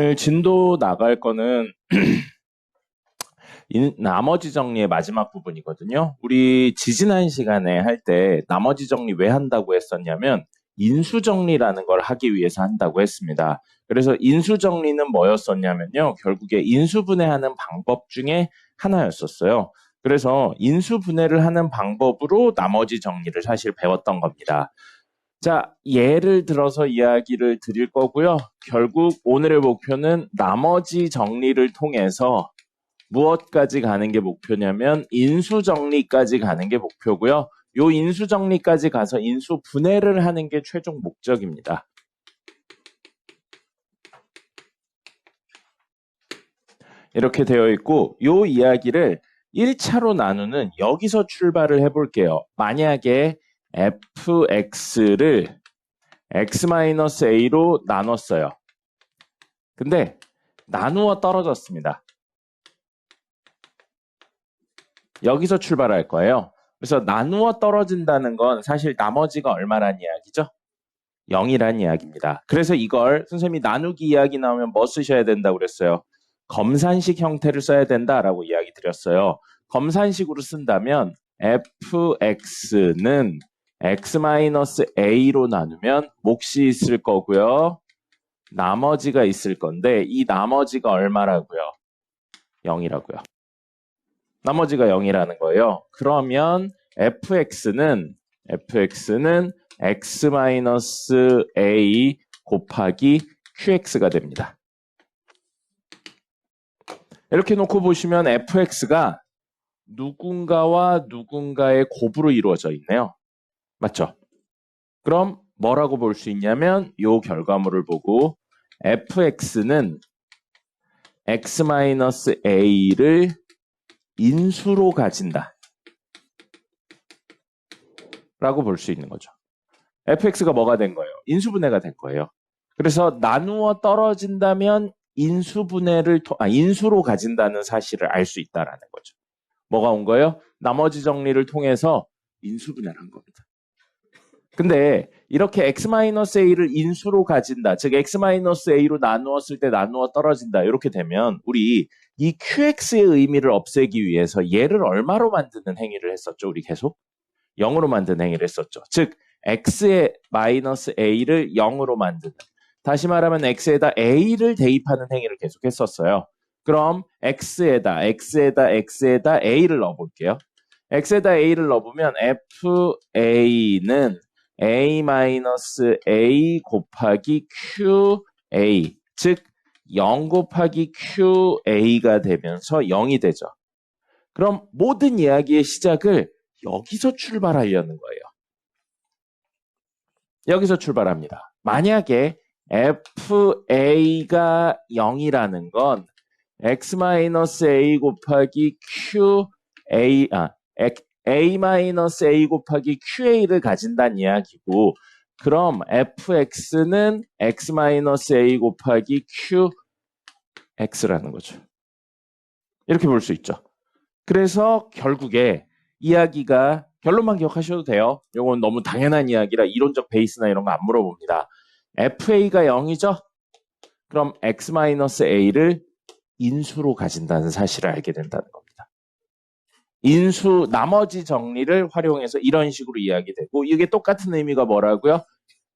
오늘 진도 나갈 거는 나머지 정리의 마지막 부분이거든요. 우리 지지난 시간에 할 때 나머지 정리 왜 한다고 했었냐면 인수 정리라는 걸 하기 위해서 한다고 했습니다. 그래서 인수 정리는 뭐였었냐면요. 결국에 인수분해하는 방법 중에 하나였었어요. 그래서 인수분해를 하는 방법으로 나머지 정리를 사실 배웠던 겁니다. 자, 예를 들어서 이야기를 드릴 거고요. 결국 오늘의 목표는 나머지 정리를 통해서 무엇까지 가는 게 목표냐면 인수정리까지 가는 게 목표고요. 요 인수정리까지 가서 인수분해를 하는 게 최종 목적입니다. 이렇게 되어 있고 요 이야기를 1차로 나누는 여기서 출발을 해볼게요. 만약에 fx를 x-a로 나눴어요. 근데 나누어 떨어졌습니다. 여기서 출발할 거예요. 그래서 나누어 떨어진다는 건 사실 나머지가 얼마란 이야기죠? 0이란 이야기입니다. 그래서 이걸 선생님이 나누기 이야기 나오면 뭐 쓰셔야 된다고 그랬어요? 검산식 형태를 써야 된다라고 이야기 드렸어요. 검산식으로 쓴다면 fx는 x-a로 나누면 몫이 있을 거고요. 나머지가 있을 건데 이 나머지가 얼마라고요? 0이라고요. 나머지가 0이라는 거예요. 그러면 fx는 x-a 곱하기 qx가 됩니다. 이렇게 놓고 보시면 fx가 누군가와 누군가의 곱으로 이루어져 있네요. 맞죠? 그럼 뭐라고 볼 수 있냐면 이 결과물을 보고 fx는 x-a를 인수로 가진다 라고 볼 수 있는 거죠. fx가 뭐가 된 거예요? 인수분해가 된 거예요. 그래서 나누어 떨어진다면 인수로 가진다는 사실을 알 수 있다라는 거죠. 뭐가 온 거예요? 나머지 정리를 통해서 인수분해를 한 겁니다. 근데 이렇게 x-a를 인수로 가진다, 즉 x-a로 나누었을 때 나누어 떨어진다 이렇게 되면 우리 이 qx의 의미를 없애기 위해서 얘를 얼마로 만드는 행위를 했었죠? 우리 계속 0으로 만드는 행위를 했었죠. 즉 x의 마이너스 a를 0으로 만드는, 다시 말하면 x에다 a를 대입하는 행위를 계속 했었어요. 그럼 x에다 a를 넣어볼게요. x에다 a를 넣어보면 fa는 a-a 곱하기 qa, 즉 0 곱하기 qa가 되면서 0이 되죠. 그럼 모든 이야기의 시작을 여기서 출발하려는 거예요. 여기서 출발합니다. 만약에 fa가 0이라는 건 x-a 곱하기 a-a 곱하기 qa를 가진다는 이야기고, 그럼 fx는 x-a 곱하기 qx라는 거죠. 이렇게 볼 수 있죠. 그래서 결국에 이야기가, 결론만 기억하셔도 돼요. 이건 너무 당연한 이야기라 이론적 베이스나 이런 거 안 물어봅니다. fa가 0이죠? 그럼 x-a를 인수로 가진다는 사실을 알게 된다는 겁니다. 인수, 나머지 정리를 활용해서 이런 식으로 이야기되고, 이게 똑같은 의미가 뭐라고요?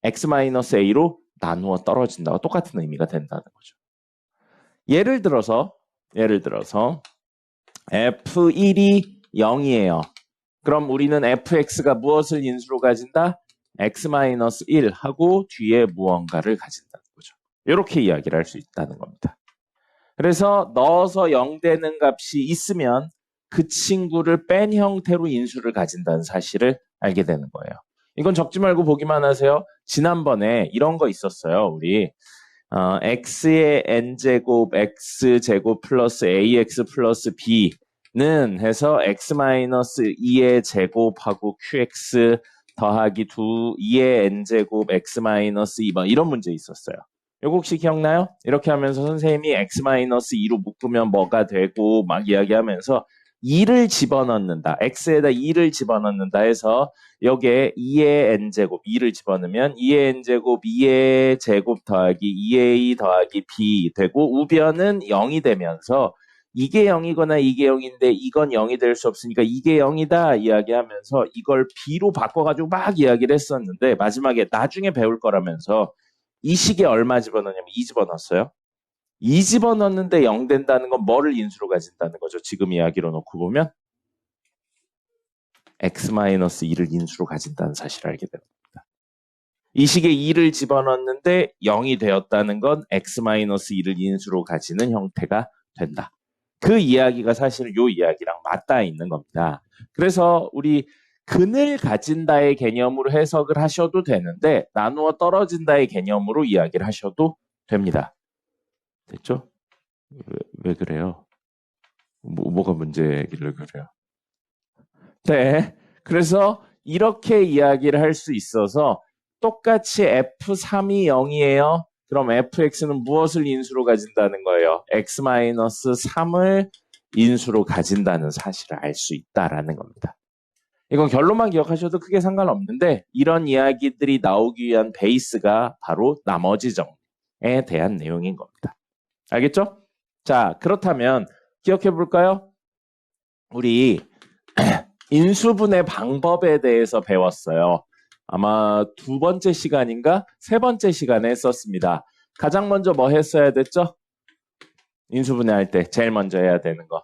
x-a로 나누어 떨어진다고 똑같은 의미가 된다는 거죠. 예를 들어서 f1이 0이에요. 그럼 우리는 fx가 무엇을 인수로 가진다? x-1 하고 뒤에 무언가를 가진다는 거죠. 이렇게 이야기를 할 수 있다는 겁니다. 그래서 넣어서 0 되는 값이 있으면 그 친구를 뺀 형태로 인수를 가진다는 사실을 알게 되는 거예요. 이건 적지 말고 보기만 하세요. 지난번에 이런 거 있었어요. 우리 x의 n제곱 x제곱 플러스 ax 플러스 b는 해서 x-2의 제곱하고 qx 더하기 2의 n제곱 x-2 뭐 이런 문제 있었어요. 요거 혹시 기억나요? 이렇게 하면서 선생님이 x-2로 묶으면 뭐가 되고 막 이야기하면서 2를 집어넣는다. x에다 2를 집어넣는다 해서 여기에 2의 n제곱 2를 집어넣으면 2의 n제곱 2의 제곱 더하기 2a 더하기 b 되고 우변은 0이 되면서 이게 0이거나 이게 0인데 이건 0이 될 수 없으니까 이게 0이다 이야기하면서 이걸 b로 바꿔가지고 막 이야기를 했었는데 마지막에 나중에 배울 거라면서 이 식에 얼마 집어넣냐면 2 집어넣었어요. 2 집어넣는데 0 된다는 건 뭐를 인수로 가진다는 거죠? 지금 이야기로 놓고 보면 x-2를 인수로 가진다는 사실을 알게 됩니다. 이 식에 2를 집어넣는데 0이 되었다는 건 x-2를 인수로 가지는 형태가 된다. 그 이야기가 사실 이 이야기랑 맞닿아 있는 겁니다. 그래서 우리 근을 가진다의 개념으로 해석을 하셔도 되는데 나누어 떨어진다의 개념으로 이야기를 하셔도 됩니다. 됐죠? 왜 그래요? 뭐가 문제길래 그래요? 네. 그래서 이렇게 이야기를 할 수 있어서 똑같이 F3이 0이에요. 그럼 fx는 무엇을 인수로 가진다는 거예요? x-3을 인수로 가진다는 사실을 알 수 있다라는 겁니다. 이건 결론만 기억하셔도 크게 상관없는데 이런 이야기들이 나오기 위한 베이스가 바로 나머지 정에 대한 내용인 겁니다. 알겠죠? 자, 그렇다면 기억해 볼까요? 우리 인수분해 방법에 대해서 배웠어요. 아마 두 번째 시간인가 세 번째 시간에 했었습니다. 가장 먼저 뭐 했어야 됐죠? 인수분해할 때 제일 먼저 해야 되는 거.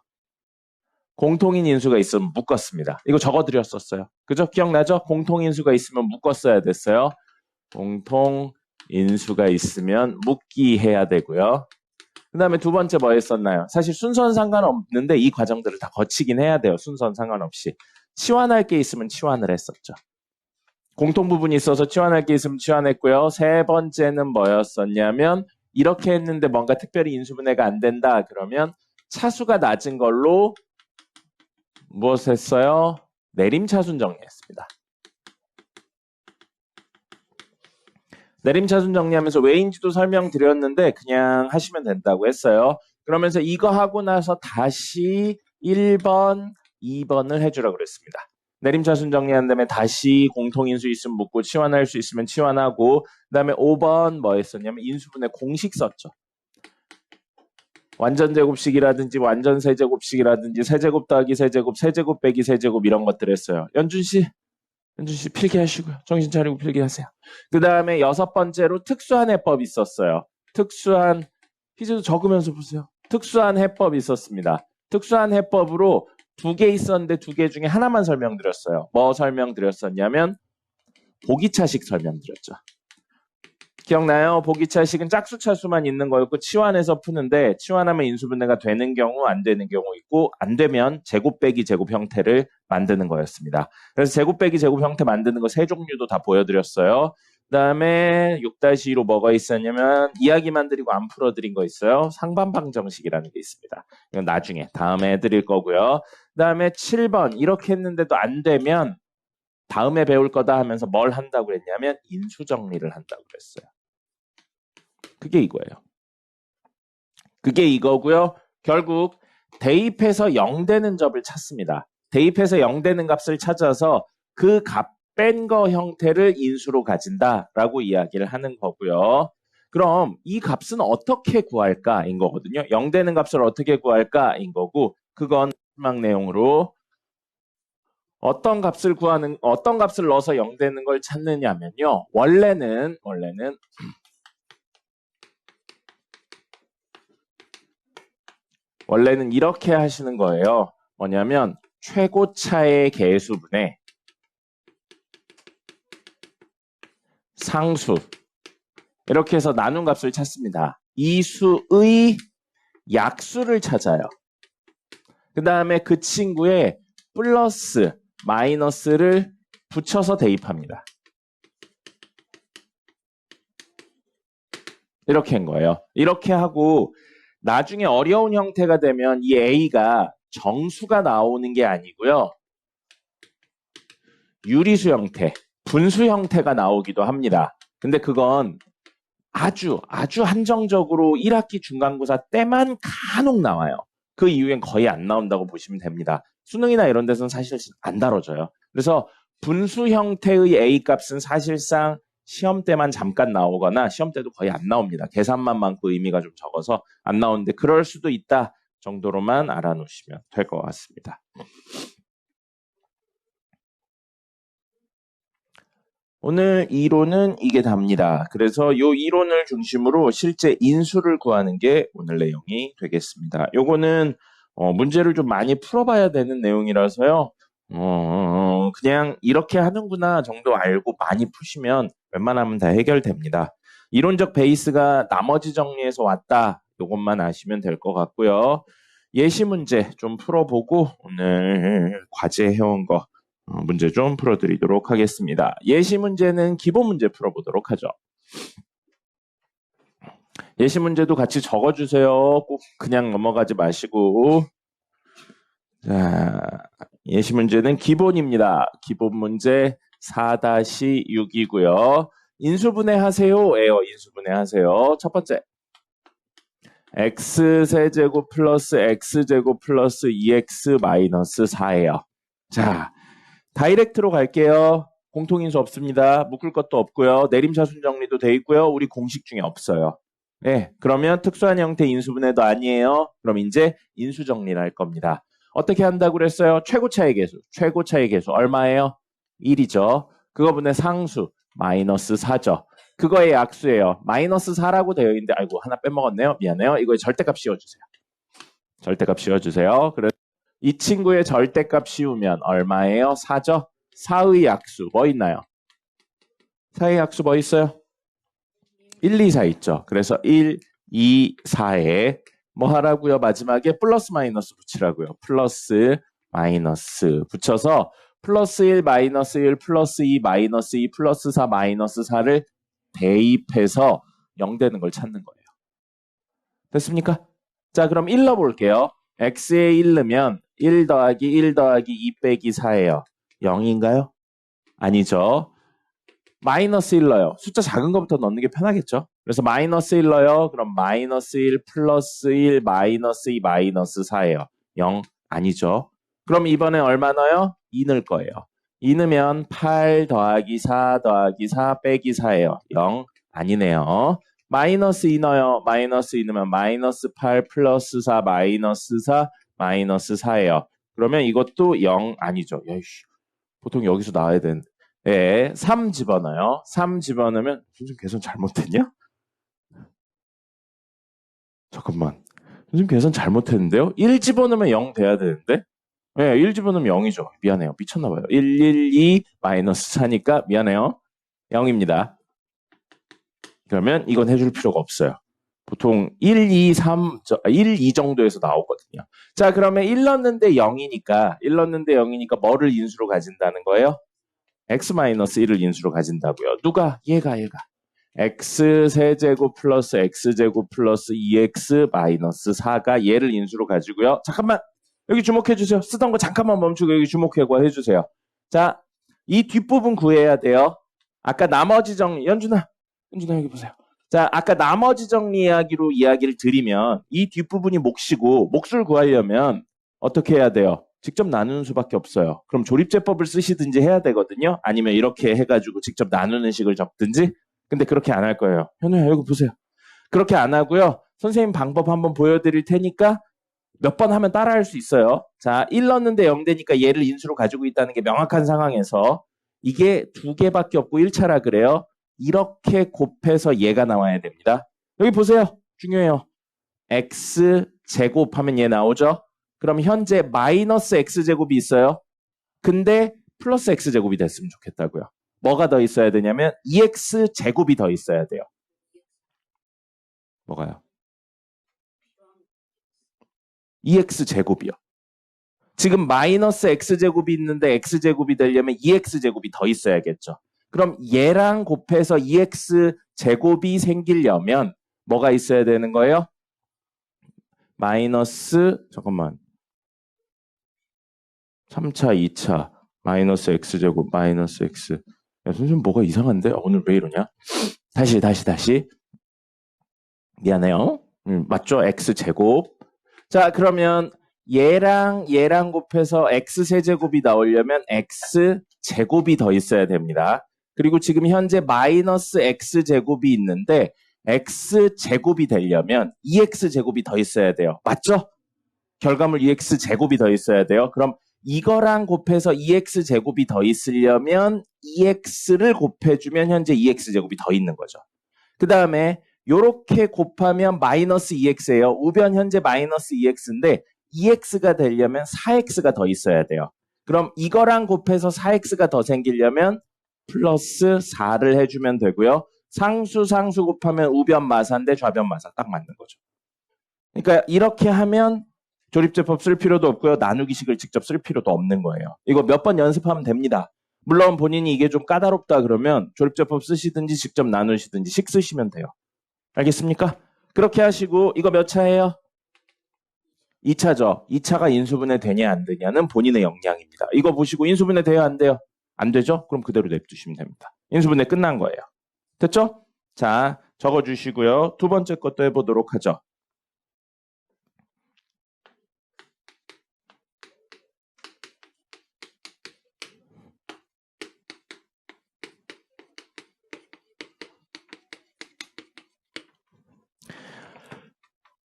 공통인 인수가 있으면 묶었습니다. 이거 적어드렸었어요. 그죠? 기억나죠? 공통인수가 있으면 묶었어야 됐어요. 공통인수가 있으면 묶기 해야 되고요. 그 다음에 두 번째 뭐 했었나요? 사실 순서는 상관없는데 이 과정들을 다 거치긴 해야 돼요. 순서는 상관없이. 치환할 게 있으면 치환을 했었죠. 공통 부분이 있어서 치환할 게 있으면 치환했고요. 세 번째는 뭐였었냐면 이렇게 했는데 뭔가 특별히 인수분해가 안 된다. 그러면 차수가 낮은 걸로 무엇 했어요? 내림차순 정리했습니다. 내림차순 정리하면서 왜인지도 설명드렸는데 그냥 하시면 된다고 했어요. 그러면서 이거 하고 나서 다시 1번, 2번을 해주라고 그랬습니다. 내림차순 정리한 다음에 다시 공통인수 있으면 묻고 치환할 수 있으면 치환하고 그 다음에 5번 뭐 했었냐면 인수분해 공식 썼죠. 완전제곱식이라든지 완전세제곱식이라든지 세제곱 더하기 세제곱, 세제곱 빼기 세제곱 이런 것들 했어요. 연준씨 필기하시고요. 정신 차리고 필기하세요. 그 다음에 6번째로 특수한 해법이 있었어요. 특수한, 퀴즈도 적으면서 보세요. 특수한 해법이 있었습니다. 특수한 해법으로 2개 있었는데 2개 중에 하나만 설명드렸어요. 뭐 설명드렸었냐면 보기차식 설명드렸죠. 기억나요? 보기차식은 짝수차수만 있는 거였고 치환해서 푸는데 치환하면 인수분해가 되는 경우 안 되는 경우 있고 안 되면 제곱 빼기 제곱 형태를 만드는 거였습니다. 그래서 제곱 빼기 제곱 형태 만드는 거 세 종류도 다 보여드렸어요. 그 다음에 6-2로 뭐가 있었냐면 이야기만 드리고 안 풀어드린 거 있어요. 상반방정식이라는 게 있습니다. 이건 나중에 다음에 해드릴 거고요. 그 다음에 7번 이렇게 했는데도 안 되면 다음에 배울 거다 하면서 뭘 한다고 그랬냐면 인수정리를 한다고 그랬어요. 그게 이거예요. 그게 이거고요. 결국 대입해서 0 되는 접을 찾습니다. 대입해서 0 되는 값을 찾아서 그 값 뺀 거 형태를 인수로 가진다라고 이야기를 하는 거고요. 그럼 이 값은 어떻게 구할까인 거거든요. 0 되는 값을 어떻게 구할까인 거고 그건 마지막 내용으로 어떤 값을 넣어서 0 되는 걸 찾느냐면요. 원래는 이렇게 하시는 거예요. 뭐냐면 최고차의 계수분의 상수 이렇게 해서 나눈 값을 찾습니다. 이 수의 약수를 찾아요. 그 다음에 그 친구에 플러스, 마이너스를 붙여서 대입합니다. 이렇게 한 거예요. 이렇게 하고 나중에 어려운 형태가 되면 이 A가 정수가 나오는 게 아니고요. 유리수 형태, 분수 형태가 나오기도 합니다. 근데 그건 아주 한정적으로 1학기 중간고사 때만 간혹 나와요. 그 이후엔 거의 안 나온다고 보시면 됩니다. 수능이나 이런 데서는 사실 안 다뤄져요. 그래서 분수 형태의 A 값은 사실상 시험 때만 잠깐 나오거나 시험 때도 거의 안 나옵니다. 계산만 많고 의미가 좀 적어서 안 나오는데 그럴 수도 있다 정도로만 알아놓으시면 될 것 같습니다. 오늘 이론은 이게 답니다. 그래서 이 이론을 중심으로 실제 인수를 구하는 게 오늘 내용이 되겠습니다. 요거는 문제를 좀 많이 풀어봐야 되는 내용이라서요. 그냥 이렇게 하는구나 정도 알고 많이 푸시면 웬만하면 다 해결됩니다. 이론적 베이스가 나머지 정리에서 왔다. 요것만 아시면 될 것 같고요. 예시 문제 좀 풀어보고 오늘 과제해온 거 문제 좀 풀어드리도록 하겠습니다. 예시 문제는 기본 문제 풀어보도록 하죠. 예시 문제도 같이 적어주세요. 꼭 그냥 넘어가지 마시고. 자, 예시 문제는 기본입니다. 기본 문제 4-6이고요. 인수분해 하세요예요. 인수분해 하세요. 첫 번째. x세제곱 플러스 x제곱 플러스 2x 마이너스 4예요. 자, 다이렉트로 갈게요. 공통인수 없습니다. 묶을 것도 없고요. 내림차순 정리도 돼 있고요. 우리 공식 중에 없어요. 네, 그러면 특수한 형태 인수분해도 아니에요. 그럼 이제 인수 정리를 할 겁니다. 어떻게 한다고 그랬어요? 최고차의 개수. 최고차의 개수 얼마예요? 1이죠. 그거분의 상수 마이너스 4죠. 그거의 약수예요. 마이너스 4라고 되어 있는데 아이고 하나 빼먹었네요. 미안해요. 이거의 절대값 씌워주세요. 절대값 씌워주세요. 그래서 이 친구의 절대값 씌우면 얼마예요? 4죠? 4의 약수 뭐 있나요? 4의 약수 뭐 있어요? 1, 2, 4 있죠. 그래서 1, 2, 4에 뭐 하라고요? 마지막에 플러스 마이너스 붙이라고요. 플러스 마이너스 붙여서 플러스 1, 마이너스 1, 플러스 2, 마이너스 2, 플러스 4, 마이너스 4를 대입해서 0 되는 걸 찾는 거예요. 됐습니까? 자, 그럼 1 넣어볼게요. x에 1 넣으면 1 더하기 1 더하기 2 빼기 4예요. 0인가요? 아니죠. 마이너스 1 넣어요. 숫자 작은 것부터 넣는 게 편하겠죠. 그래서 마이너스 1 넣어요. 그럼 마이너스 1 플러스 1 마이너스 2 마이너스 4예요. 0 아니죠. 그럼 이번에 얼마 넣어요? 2 넣을 거예요. 2 넣으면 8 더하기 4 더하기 4 빼기 4예요. 0 아니네요. 마이너스 2 넣어요. 마이너스 2 넣으면 마이너스 8 플러스 4 마이너스 4 마이너스 4예요. 그러면 이것도 0 아니죠. 야이씨, 보통 여기서 나와야 되는데. 네, 3 집어넣어요. 3 집어넣으면 선생님 계산 잘못했냐? 잠깐만. 선생님 계산 잘못했는데요? 1 집어넣으면 0 돼야 되는데? 네, 1 집어넣으면 0이죠. 미안해요. 미쳤나봐요. 1, 1, 2 마이너스 4니까 미안해요. 0입니다. 그러면 이건 해줄 필요가 없어요. 보통 1, 2, 3, 1, 2 정도에서 나오거든요. 자, 그러면 1 넣는데 0이니까, 1 넣는데 0이니까 뭐를 인수로 가진다는 거예요? x-1을 인수로 가진다고요. 누가? 얘가. x세제곱 플러스 x제곱 플러스 2x 마이너스 4가 얘를 인수로 가지고요. 잠깐만, 여기 주목해주세요. 쓰던 거 잠깐만 멈추고 여기 주목하고 해주세요. 자, 이 뒷부분 구해야 돼요. 아까 나머지 정리, 연준아 여기 보세요. 자, 아까 나머지 정리 이야기로 이야기를 드리면 이 뒷부분이 몫이고 몫을 구하려면 어떻게 해야 돼요? 직접 나누는 수밖에 없어요. 그럼 조립제법을 쓰시든지 해야 되거든요. 아니면 이렇게 해가지고 직접 나누는 식을 적든지. 근데 그렇게 안 할 거예요. 현우야 여기 보세요. 그렇게 안 하고요. 선생님 방법 한번 보여드릴 테니까 몇 번 하면 따라할 수 있어요. 자, 1 넣었는데 0 되니까 얘를 인수로 가지고 있다는 게 명확한 상황에서 이게 2개밖에 없고 1차라 그래요. 이렇게 곱해서 얘가 나와야 됩니다. 여기 보세요. 중요해요. x제곱 하면 얘 나오죠? 그럼 현재 마이너스 x제곱이 있어요. 근데 플러스 x제곱이 됐으면 좋겠다고요. 뭐가 더 있어야 되냐면 2x제곱이 더 있어야 돼요. 뭐가요? 2x제곱이요. 지금 마이너스 x제곱이 있는데 x제곱이 되려면 2x제곱이 더 있어야겠죠. 그럼 얘랑 곱해서 2x제곱이 생기려면 뭐가 있어야 되는 거예요? 마이너스, 잠깐만. 3차, 2차, 마이너스 x제곱, 마이너스 x. 야, 선생님 뭐가 이상한데? 오늘 왜 이러냐? 다시. 미안해요. 맞죠? x제곱. 자, 그러면 얘랑 곱해서 x세제곱이 나오려면 x제곱이 더 있어야 됩니다. 그리고 지금 현재 마이너스 x제곱이 있는데 x제곱이 되려면 2x제곱이 더 있어야 돼요. 맞죠? 결과물 2x제곱이 더 있어야 돼요. 그럼 이거랑 곱해서 2x제곱이 더 있으려면 2x를 곱해주면 현재 2x제곱이 더 있는 거죠. 그 다음에 요렇게 곱하면 마이너스 2x예요. 우변 현재 마이너스 2x인데 2x가 되려면 4x가 더 있어야 돼요. 그럼 이거랑 곱해서 4x가 더 생기려면 플러스 4를 해주면 되고요. 상수 곱하면 우변 마사인데 좌변 마사 딱 맞는 거죠. 그러니까 이렇게 하면 조립제법 쓸 필요도 없고요. 나누기식을 직접 쓸 필요도 없는 거예요. 이거 몇 번 연습하면 됩니다. 물론 본인이 이게 좀 까다롭다 그러면 조립제법 쓰시든지 직접 나누시든지 식 쓰시면 돼요. 알겠습니까? 그렇게 하시고 이거 몇 차예요? 2차죠. 2차가 인수분해 되냐 안 되냐는 본인의 역량입니다. 이거 보시고 인수분해 돼요 안 돼요? 안 되죠? 그럼 그대로 냅두시면 됩니다. 인수분해 끝난 거예요. 됐죠? 자, 적어주시고요. 두 번째 것도 해보도록 하죠.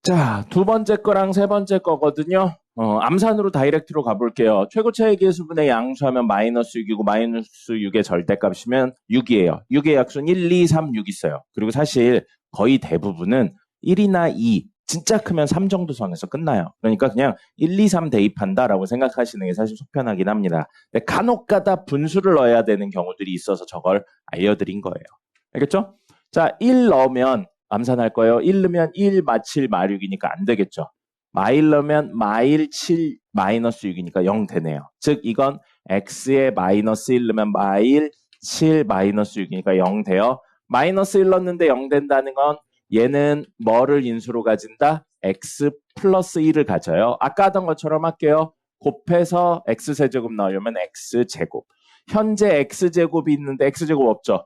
자, 두 번째 거랑 세 번째 거거든요. 암산으로 다이렉트로 가볼게요. 최고차의 계수분의 양수하면 마이너스 6이고 마이너스 6의 절대값이면 6이에요. 6의 약수는 1, 2, 3, 6 있어요. 그리고 사실 거의 대부분은 1이나 2, 진짜 크면 3 정도 선에서 끝나요. 그러니까 그냥 1, 2, 3 대입한다라고 생각하시는 게 사실 속편하긴 합니다. 근데 간혹가다 분수를 넣어야 되는 경우들이 있어서 저걸 알려드린 거예요. 알겠죠? 자, 1 넣으면 암산할 거예요. 1 넣으면 1, 마 7, 마 6이니까 안 되겠죠. 마1 넣으면 마1, 7, 마이너스 6이니까 0 되네요. 즉 이건 x에 마이너스 1 넣으면 마1, 7, 마이너스 6이니까 0 돼요. 마이너스 1 넣었는데 0 된다는 건 얘는 뭐를 인수로 가진다? x 플러스 1을 가져요. 아까 하던 것처럼 할게요. 곱해서 x세제곱 나오려면 x제곱. 현재 x제곱이 있는데 x제곱 없죠.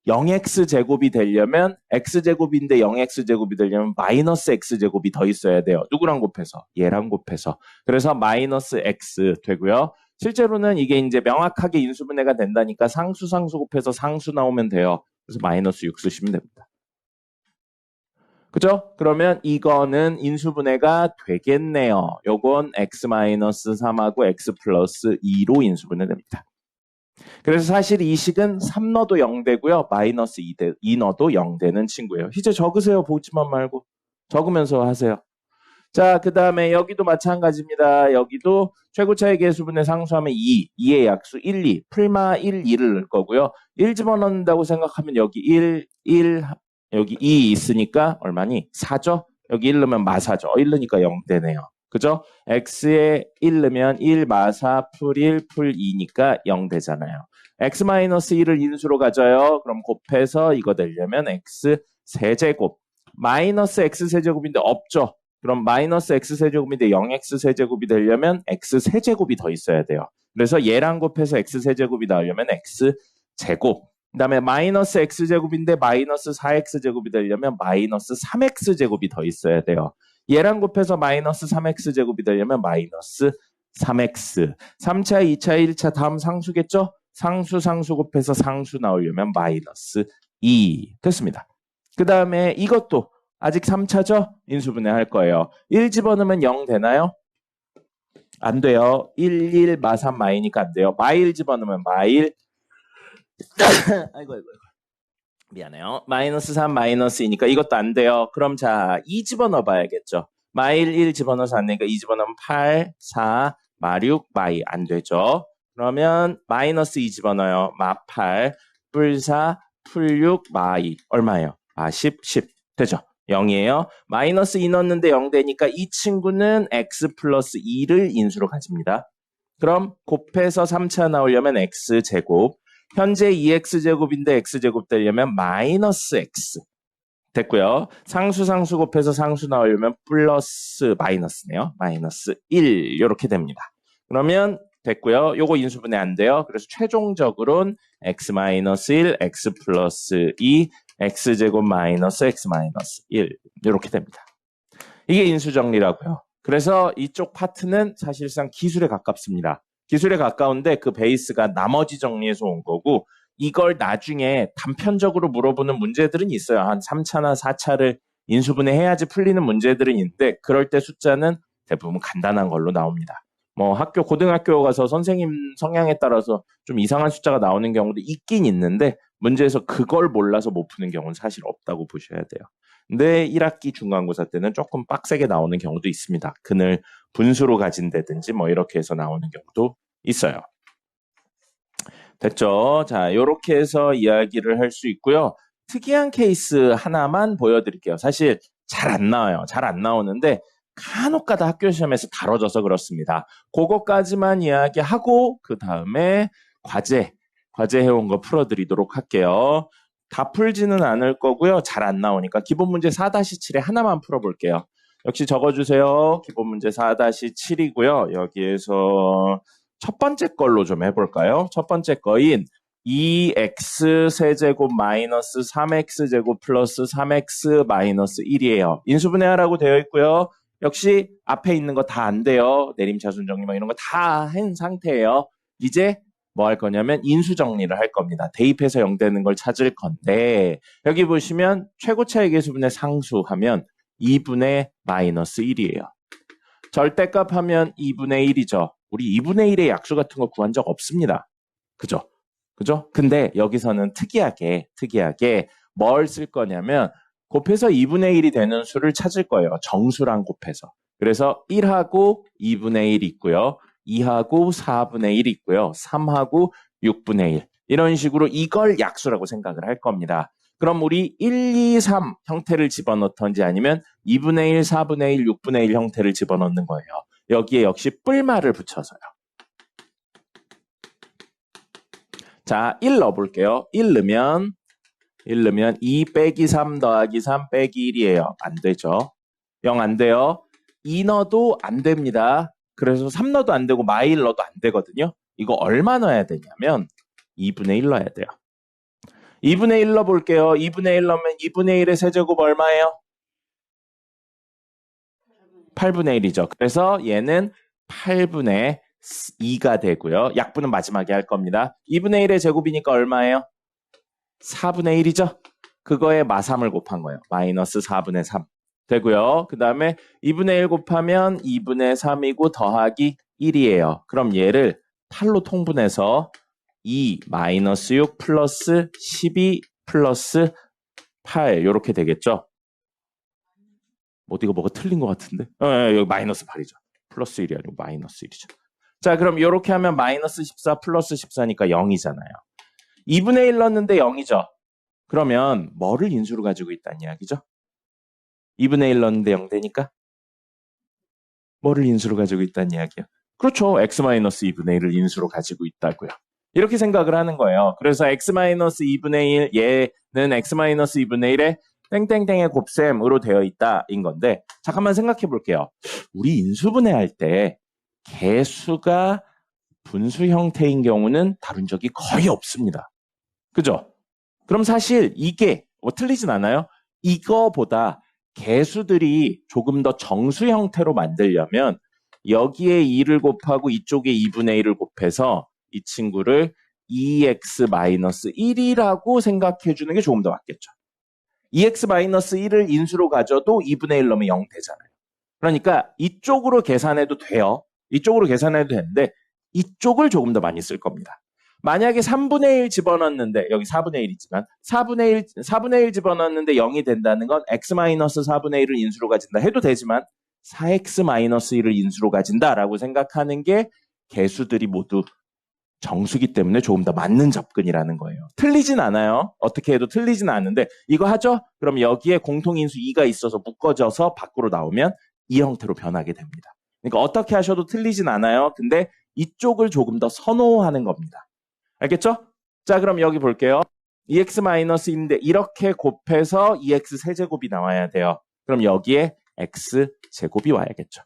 0x제곱이 되려면 x제곱인데 0x제곱이 되려면 마이너스 x제곱이 더 있어야 돼요. 누구랑 곱해서? 얘랑 곱해서. 그래서 마이너스 x 되고요. 실제로는 이게 이제 명확하게 인수분해가 된다니까 상수 곱해서 상수 나오면 돼요. 그래서 마이너스 6 쓰시면 됩니다. 그죠? 그러면 이거는 인수분해가 되겠네요. 요건 x-3하고 x 플러스 2로 인수분해 됩니다. 그래서 사실 이 식은 3 넣어도 0 되고요. 마이너스 2 넣어도 0 되는 친구예요. 이제 적으세요. 보지만 말고. 적으면서 하세요. 자, 그 다음에 여기도 마찬가지입니다. 여기도 최고차의 계수분의 상수하면 2, 2의 약수 1, 2, 풀마 1, 2를 넣을 거고요. 1 집어넣는다고 생각하면 여기 1, 여기 2 있으니까 얼마니? 4죠? 여기 1 넣으면 마사죠. 1 넣으니까 0 되네요. 그죠? x에 1 넣으면 1 마사 풀 1 풀 2니까 0 되잖아요. x-1을 인수로 가져요. 그럼 곱해서 이거 되려면 x 세제곱. 마이너스 x 세제곱인데 없죠? 그럼 마이너스 x 세제곱인데 0x 세제곱이 되려면 x 세제곱이 더 있어야 돼요. 그래서 얘랑 곱해서 x 세제곱이 나오려면 x 제곱. 그 다음에 마이너스 x 제곱인데 마이너스 4x 제곱이 되려면 마이너스 3x 제곱이 더 있어야 돼요. 얘랑 곱해서 마이너스 3x 제곱이 되려면 마이너스 3x. 3차, 2차, 1차 다음 상수겠죠? 상수 곱해서 상수 나오려면 마이너스 2. 됐습니다. 그 다음에 이것도 아직 3차죠? 인수분해 할 거예요. 1 집어넣으면 0 되나요? 안 돼요. 1 마 3 마이니까 안 돼요. 마1 집어넣으면 마1. 아이고. 미안해요. 마이너스 3 마이너스이니까 이것도 안 돼요. 그럼 자, 2 집어넣어 봐야겠죠. 마1 1 집어넣어서 안 되니까 2 집어넣으면 8, 4, 마6, 마2 안 되죠. 그러면 마이너스 2 집어넣어요. 마8, 풀4, 풀6, 마2 얼마예요? 마10, 10 되죠. 0이에요. 마이너스 2 넣었는데 0 되니까 이 친구는 x 플러스 2를 인수로 가집니다. 그럼 곱해서 3차 나오려면 x제곱. 현재 2x제곱인데 x제곱 되려면 마이너스 x. 됐고요. 상수 곱해서 상수 나오려면 플러스 마이너스네요. 마이너스 1 이렇게 됩니다. 그러면 됐고요. 요거 인수분해 안 돼요. 그래서 최종적으로는 x-1, x 플러스 2, x제곱 마이너스 x 마이너스 1 이렇게 됩니다. 이게 인수정리라고요. 그래서 이쪽 파트는 사실상 기술에 가깝습니다. 기술에 가까운데 그 베이스가 나머지 정리에서 온 거고 이걸 나중에 단편적으로 물어보는 문제들은 있어요. 한 3차나 4차를 인수분해해야지 풀리는 문제들은 있는데 그럴 때 숫자는 대부분 간단한 걸로 나옵니다. 뭐 고등학교 가서 선생님 성향에 따라서 좀 이상한 숫자가 나오는 경우도 있긴 있는데 문제에서 그걸 몰라서 못 푸는 경우는 사실 없다고 보셔야 돼요. 근데 1학기 중간고사 때는 조금 빡세게 나오는 경우도 있습니다. 근을 분수로 가진다든지 뭐 이렇게 해서 나오는 경우도 있어요. 됐죠? 자, 이렇게 해서 이야기를 할 수 있고요. 특이한 케이스 하나만 보여드릴게요. 사실 잘 안 나와요. 잘 안 나오는데 간혹가다 학교 시험에서 다뤄져서 그렇습니다. 그거까지만 이야기하고 그 다음에 과제 해온 거 풀어드리도록 할게요. 다 풀지는 않을 거고요. 잘 안 나오니까 기본 문제 4-7에 하나만 풀어볼게요. 역시 적어주세요. 기본 문제 4-7이고요. 여기에서 첫 번째 걸로 좀 해볼까요? 첫 번째 거인 2x 세제곱 마이너스 3x 제곱 플러스 3x 마이너스 1이에요. 인수분해하라고 되어 있고요. 역시 앞에 있는 거 다 안 돼요. 내림차순 정리 막 이런 거 다 한 상태예요. 이제 뭐 할 거냐면 인수 정리를 할 겁니다. 대입해서 0 되는 걸 찾을 건데 여기 보시면 최고차의 계수분의 상수하면 2분의 마이너스 1이에요. 절대값 하면 2분의 1이죠. 우리 2분의 1의 약수 같은 거 구한 적 없습니다. 그죠? 근데 여기서는 특이하게 뭘 쓸 거냐면 곱해서 2분의 1이 되는 수를 찾을 거예요. 정수랑 곱해서. 그래서 1하고 2분의 1 있고요. 2하고 4분의 1 있고요. 3하고 6분의 1. 이런 식으로 이걸 약수라고 생각을 할 겁니다. 그럼 우리 1, 2, 3 형태를 집어넣던지 아니면 2분의 1, 4분의 1, 6분의 1 형태를 집어넣는 거예요. 여기에 역시 뿔말을 붙여서요. 자, 1 넣어볼게요. 1 넣으면 2 빼기 3 더하기 3 빼기 1이에요. 안 되죠. 0 안 돼요. 2 넣어도 안 됩니다. 그래서 3 넣어도 안 되고 마이 1 넣어도 안 되거든요. 이거 얼마 넣어야 되냐면 2분의 1 넣어야 돼요. 2분의 1 넣어볼게요. 2분의 1 넣으면 2분의 1의 세제곱 얼마예요? 8분의 1이죠. 그래서 얘는 8분의 2가 되고요. 약분은 마지막에 할 겁니다. 2분의 1의 제곱이니까 얼마예요? 4분의 1이죠. 그거에 마3을 곱한 거예요. 마이너스 4분의 3 되고요. 그 다음에 2분의 1 곱하면 2분의 3이고 더하기 1이에요. 그럼 얘를 8로 통분해서 2 마이너스 6 플러스 12 플러스 8 이렇게 되겠죠. 이거 뭐가 틀린 것 같은데? 여기 마이너스 8이죠. 플러스 1이 아니고 마이너스 1이죠. 자, 그럼 이렇게 하면 마이너스 14 플러스 14니까 0이잖아요. 2분의 1 넣었는데 0이죠. 그러면 뭐를 인수로 가지고 있다는 이야기죠? 2분의 1 넣었는데 0 되니까 뭐를 인수로 가지고 있다는 이야기요? 그렇죠. x-2분의 1을 인수로 가지고 있다고요. 이렇게 생각을 하는 거예요. 그래서 x-2분의 1 얘는 x-2분의 1에 땡땡땡의 곱셈으로 되어 있다인 건데 잠깐만 생각해 볼게요. 우리 인수분해할 때 개수가 분수 형태인 경우는 다룬 적이 거의 없습니다. 그죠? 그럼 사실 이게 틀리진 않아요? 이거보다 개수들이 조금 더 정수 형태로 만들려면 여기에 2를 곱하고 이쪽에 2분의 1을 곱해서 이 친구를 2x-1이라고 생각해 주는 게 조금 더 맞겠죠. 2x-1을 인수로 가져도 2분의 1 넣으면 0 되잖아요. 그러니까 이쪽으로 계산해도 돼요. 이쪽으로 계산해도 되는데 이쪽을 조금 더 많이 쓸 겁니다. 만약에 3분의 1 집어넣는데 여기 4분의 1이지만 4분의 1 집어넣는데 0이 된다는 건 x-4분의 1을 인수로 가진다 해도 되지만 4x-1을 인수로 가진다라고 생각하는 게 개수들이 모두 정수기 때문에 조금 더 맞는 접근이라는 거예요. 틀리진 않아요. 어떻게 해도 틀리진 않은데 이거 하죠? 그럼 여기에 공통인수 2가 있어서 묶어져서 밖으로 나오면 이 형태로 변하게 됩니다. 그러니까 어떻게 하셔도 틀리진 않아요. 근데 이쪽을 조금 더 선호하는 겁니다. 알겠죠? 자, 그럼 여기 볼게요. 2x-1인데 이렇게 곱해서 2x 세제곱이 나와야 돼요. 그럼 여기에 x제곱이 와야겠죠.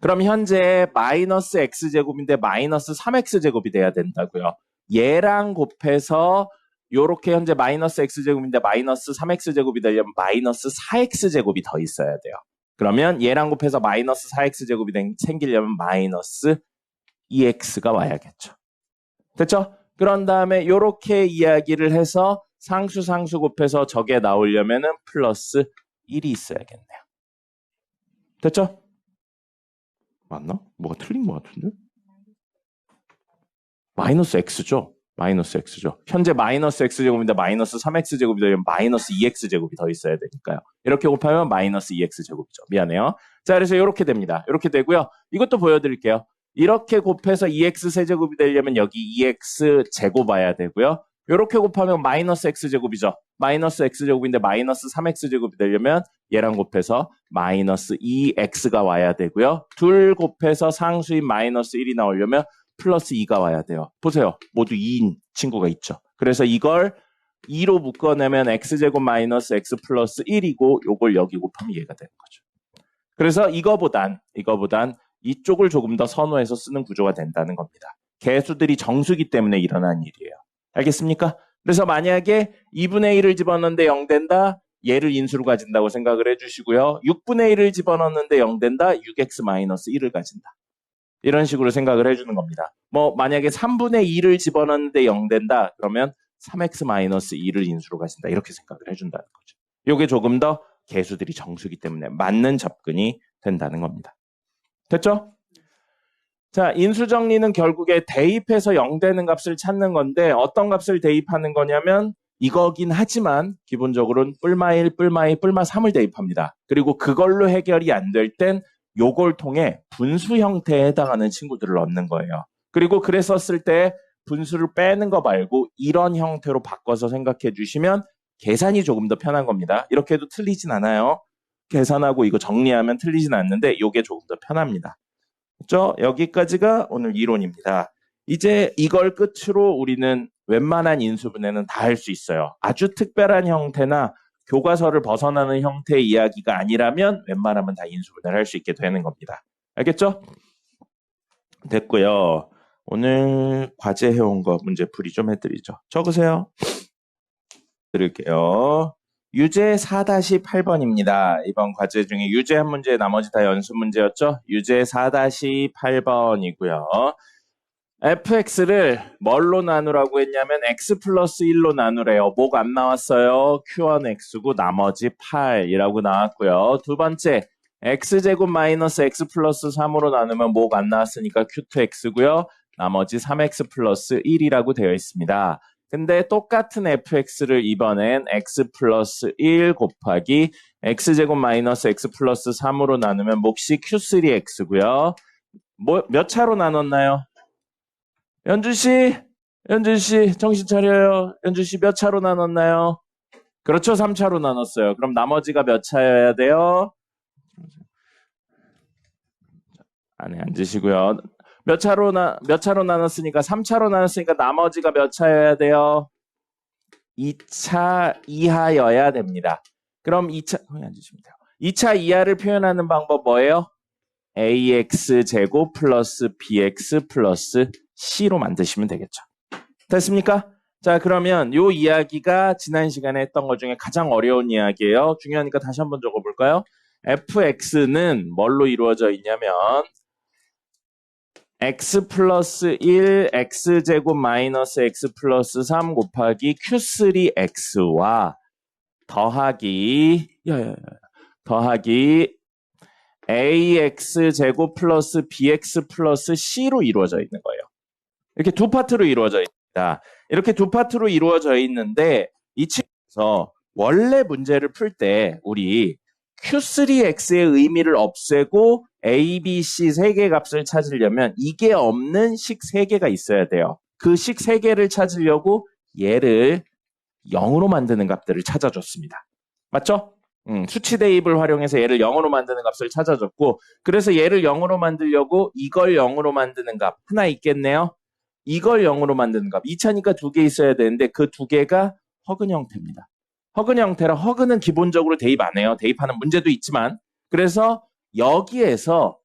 그럼 현재 마이너스 x제곱인데 마이너스 3x제곱이 돼야 된다고요. 얘랑 곱해서 요렇게 현재 마이너스 x제곱인데 마이너스 3x제곱이 되려면 마이너스 4x제곱이 더 있어야 돼요. 그러면 얘랑 곱해서 마이너스 4x제곱이 생기려면 마이너스 2x가 와야겠죠. 됐죠? 그런 다음에 이렇게 이야기를 해서 상수 곱해서 저게 나오려면은 플러스 1이 있어야겠네요. 됐죠? 맞나? 뭐가 틀린 것 같은데? 마이너스 x죠. 마이너스 x죠. 현재 마이너스 x제곱인데 마이너스 3x제곱이 되면 마이너스 2x제곱이 더 있어야 되니까요. 이렇게 곱하면 마이너스 2x제곱이죠. 미안해요. 자, 그래서 이렇게 됩니다. 이렇게 되고요. 이것도 보여드릴게요. 이렇게 곱해서 2x 세제곱이 되려면 여기 2x 제곱 와야 되고요. 이렇게 곱하면 마이너스 x제곱이죠. 마이너스 x제곱인데 마이너스 3x제곱이 되려면 얘랑 곱해서 마이너스 2x가 와야 되고요. 둘 곱해서 상수인 마이너스 1이 나오려면 플러스 2가 와야 돼요. 보세요. 모두 2인 친구가 있죠. 그래서 이걸 2로 묶어내면 x제곱 마이너스 x 플러스 1이고 요걸 여기 곱하면 얘가 되는 거죠. 그래서 이거보단 이쪽을 조금 더 선호해서 쓰는 구조가 된다는 겁니다. 개수들이 정수기 때문에 일어난 일이에요. 알겠습니까? 그래서 만약에 2분의 1을 집어넣는데 0 된다. 얘를 인수로 가진다고 생각을 해주시고요. 6분의 1을 집어넣는데 0 된다. 6x 마이너스 1을 가진다. 이런 식으로 생각을 해주는 겁니다. 뭐 만약에 3분의 2를 집어넣는데 0 된다. 그러면 3x 마이너스 2를 인수로 가진다. 이렇게 생각을 해준다는 거죠. 이게 조금 더 개수들이 정수기 때문에 맞는 접근이 된다는 겁니다. 됐죠? 자, 인수정리는 결국에 대입해서 0 되는 값을 찾는 건데 어떤 값을 대입하는 거냐면 이거긴 하지만 기본적으로는 뿔마1, 뿔마2, 뿔마3을 대입합니다. 그리고 그걸로 해결이 안 될 땐 요걸 통해 분수 형태에 해당하는 친구들을 얻는 거예요. 그리고 그랬었을 때 분수를 빼는 거 말고 이런 형태로 바꿔서 생각해 주시면 계산이 조금 더 편한 겁니다. 이렇게 해도 틀리진 않아요. 계산하고 이거 정리하면 틀리진 않는데 이게 조금 더 편합니다. 그렇죠? 여기까지가 오늘 이론입니다. 이제 이걸 끝으로 우리는 웬만한 인수분해는 다 할 수 있어요. 아주 특별한 형태나 교과서를 벗어나는 형태의 이야기가 아니라면 웬만하면 다 인수분해를 할 수 있게 되는 겁니다. 알겠죠? 됐고요. 오늘 과제 해온 거 문제 풀이 좀 해드리죠. 적으세요. 드릴게요. 유제 4-8번입니다. 이번 과제 중에 유제 한 문제, 나머지 다 연습 문제였죠? 유제 4-8번이고요. fx를 뭘로 나누라고 했냐면 x 플러스 1로 나누래요. 뭐가 안 나왔어요? q1x고 나머지 8이라고 나왔고요. 두 번째, x제곱 마이너스 x 플러스 3으로 나누면 뭐가 안 나왔으니까 q2x고요. 나머지 3x 플러스 1이라고 되어 있습니다. 근데 똑같은 fx를 이번엔 x 플러스 1 곱하기 x제곱 마이너스 x 플러스 3으로 나누면 몫이 q3x고요. 몇 차로 나눴나요? 연주씨, 정신 차려요. 연주씨 몇 차로 나눴나요? 그렇죠, 3차로 나눴어요. 그럼 나머지가 몇 차여야 돼요? 안에 앉으시고요. 몇 차로 나눴으니까 3차로 나눴으니까 나머지가 몇 차여야 돼요? 2차 이하여야 됩니다. 그럼 2차, 앉으시면 돼요. 2차 이하를 표현하는 방법 뭐예요? ax제곱 플러스 bx 플러스 c로 만드시면 되겠죠. 됐습니까? 자, 그러면 이 이야기가 지난 시간에 했던 것 중에 가장 어려운 이야기예요. 중요하니까 다시 한번 적어볼까요? fx는 뭘로 이루어져 있냐면 x 플러스 1, x제곱 마이너스 x 플러스 3 곱하기 q3x와 더하기 ax제곱 플러스 bx 플러스 c로 이루어져 있는 거예요. 이렇게 두 파트로 이루어져 있습니다. 이렇게 두 파트로 이루어져 있는데 이 친구에서 원래 문제를 풀 때 우리 q3x의 의미를 없애고 a, b, c 세 개 값을 찾으려면 이게 없는 식 세 개가 있어야 돼요. 그 식 세 개를 찾으려고 얘를 0으로 만드는 값들을 찾아줬습니다. 맞죠? 수치 대입을 활용해서 얘를 0으로 만드는 값을 찾아줬고 그래서 얘를 0으로 만들려고 이걸 0으로 만드는 값 하나 있겠네요. 이걸 0으로 만드는 값 2차니까 두 개 있어야 되는데 그 두 개가 허근 형태입니다. 허근 형태라 허근은 기본적으로 대입 안 해요. 대입하는 문제도 있지만 그래서 여기에서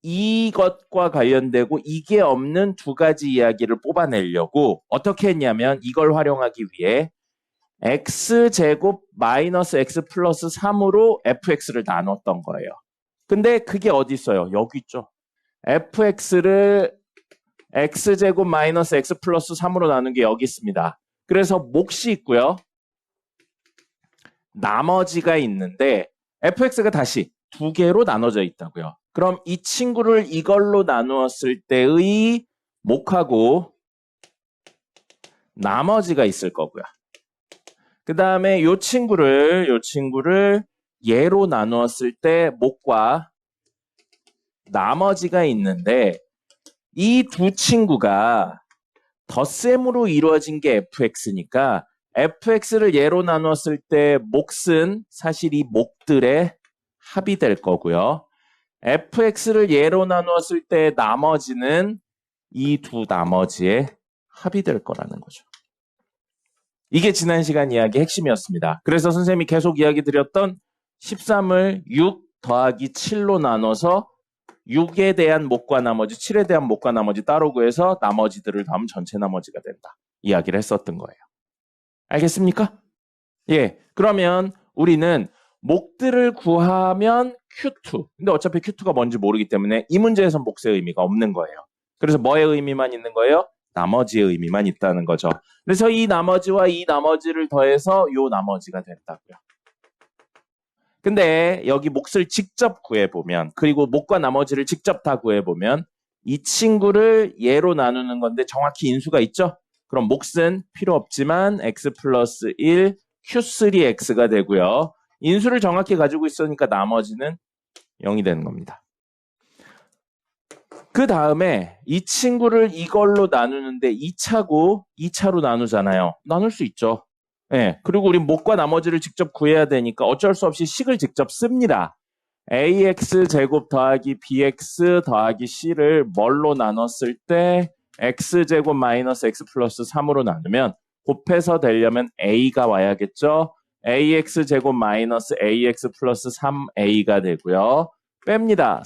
이것과 관련되고 이게 없는 두 가지 이야기를 뽑아내려고 어떻게 했냐면 이걸 활용하기 위해 x제곱 마이너스 x 플러스 3으로 fx를 나눴던 거예요. 근데 그게 어디 있어요? 여기 있죠. fx를 x제곱 마이너스 x 플러스 3으로 나눈 게 여기 있습니다. 그래서 몫이 있고요. 나머지가 있는데 fx가 다시 두 개로 나눠져 있다고요. 그럼 이 친구를 이걸로 나누었을 때의 몫하고 나머지가 있을 거고요. 그 다음에 이 친구를 얘로 나누었을 때 몫과 나머지가 있는데 이 두 친구가 덧셈으로 이루어진 게 fx니까 fx를 얘로 나누었을 때 몫은 사실 이 몫들의 합이 될 거고요. fx를 얘로 나누었을 때 나머지는 이 두 나머지의 합이 될 거라는 거죠. 이게 지난 시간 이야기 핵심이었습니다. 그래서 선생님이 계속 이야기 드렸던 13을 6 더하기 7로 나눠서 6에 대한 몫과 나머지, 7에 대한 몫과 나머지 따로 구해서 나머지들을 더하면 전체 나머지가 된다. 이야기를 했었던 거예요. 알겠습니까? 예, 그러면 우리는 몫들을 구하면 Q2. 근데 어차피 Q2가 뭔지 모르기 때문에 이 문제에서 몫의 의미가 없는 거예요. 그래서 뭐의 의미만 있는 거예요? 나머지의 의미만 있다는 거죠. 그래서 이 나머지와 이 나머지를 더해서 요 나머지가 된다고요. 근데 여기 몫을 직접 구해보면, 그리고 몫과 나머지를 직접 다 구해보면 이 친구를 얘로 나누는 건데 정확히 인수가 있죠? 그럼 몫은 필요 없지만 x 플러스 1 q3x가 되고요. 인수를 정확히 가지고 있으니까 나머지는 0이 되는 겁니다. 그 다음에 이 친구를 이걸로 나누는데 2차로 나누잖아요. 나눌 수 있죠. 네, 그리고 우리 몫과 나머지를 직접 구해야 되니까 어쩔 수 없이 식을 직접 씁니다. ax 제곱 더하기 bx 더하기 c를 뭘로 나눴을 때 x제곱 마이너스 x 플러스 3으로 나누면 곱해서 되려면 a가 와야겠죠. ax 제곱 마이너스 ax 플러스 3a가 되고요. 뺍니다.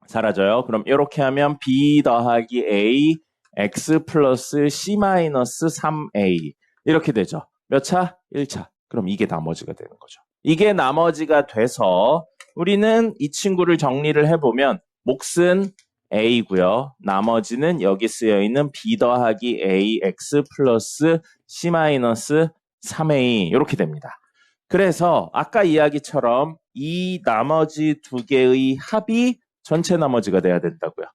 사라져요. 그럼 이렇게 하면 b 더하기 a x 플러스 c 마이너스 3a 이렇게 되죠. 몇 차? 1차. 그럼 이게 나머지가 되는 거죠. 이게 나머지가 돼서 우리는 이 친구를 정리를 해보면 몫은 a고요. 나머지는 여기 쓰여있는 b 더하기 a x 플러스 c 마이너스 3a 이렇게 됩니다. 그래서 아까 이야기처럼 이 나머지 두 개의 합이 전체 나머지가 돼야 된다고요.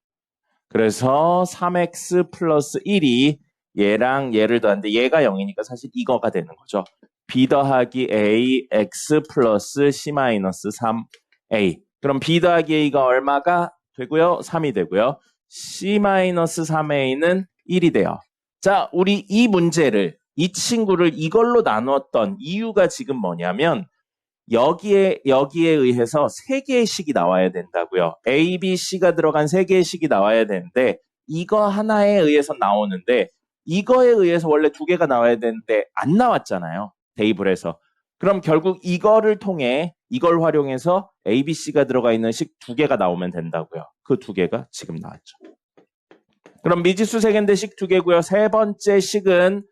그래서 3x 플러스 1이 얘랑 얘를 더하는데 얘가 0이니까 사실 이거가 되는 거죠. b 더하기 a x 플러스 c 마이너스 3a. 그럼 b 더하기 a가 얼마가 되고요? 3이 되고요. c 마이너스 3a는 1이 돼요. 자, 우리 이 문제를 이 친구를 이걸로 나누었던 이유가 지금 뭐냐면 여기에 의해서 3개의 식이 나와야 된다고요. A, B, C가 들어간 3개의 식이 나와야 되는데 이거 하나에 의해서 나오는데 이거에 의해서 원래 2개가 나와야 되는데 안 나왔잖아요. 대입을 해서. 그럼 결국 이거를 통해 이걸 활용해서 A, B, C가 들어가 있는 식 2개가 나오면 된다고요. 그 2개가 지금 나왔죠. 그럼 미지수 3개인데 식 2개고요. 세 번째 식은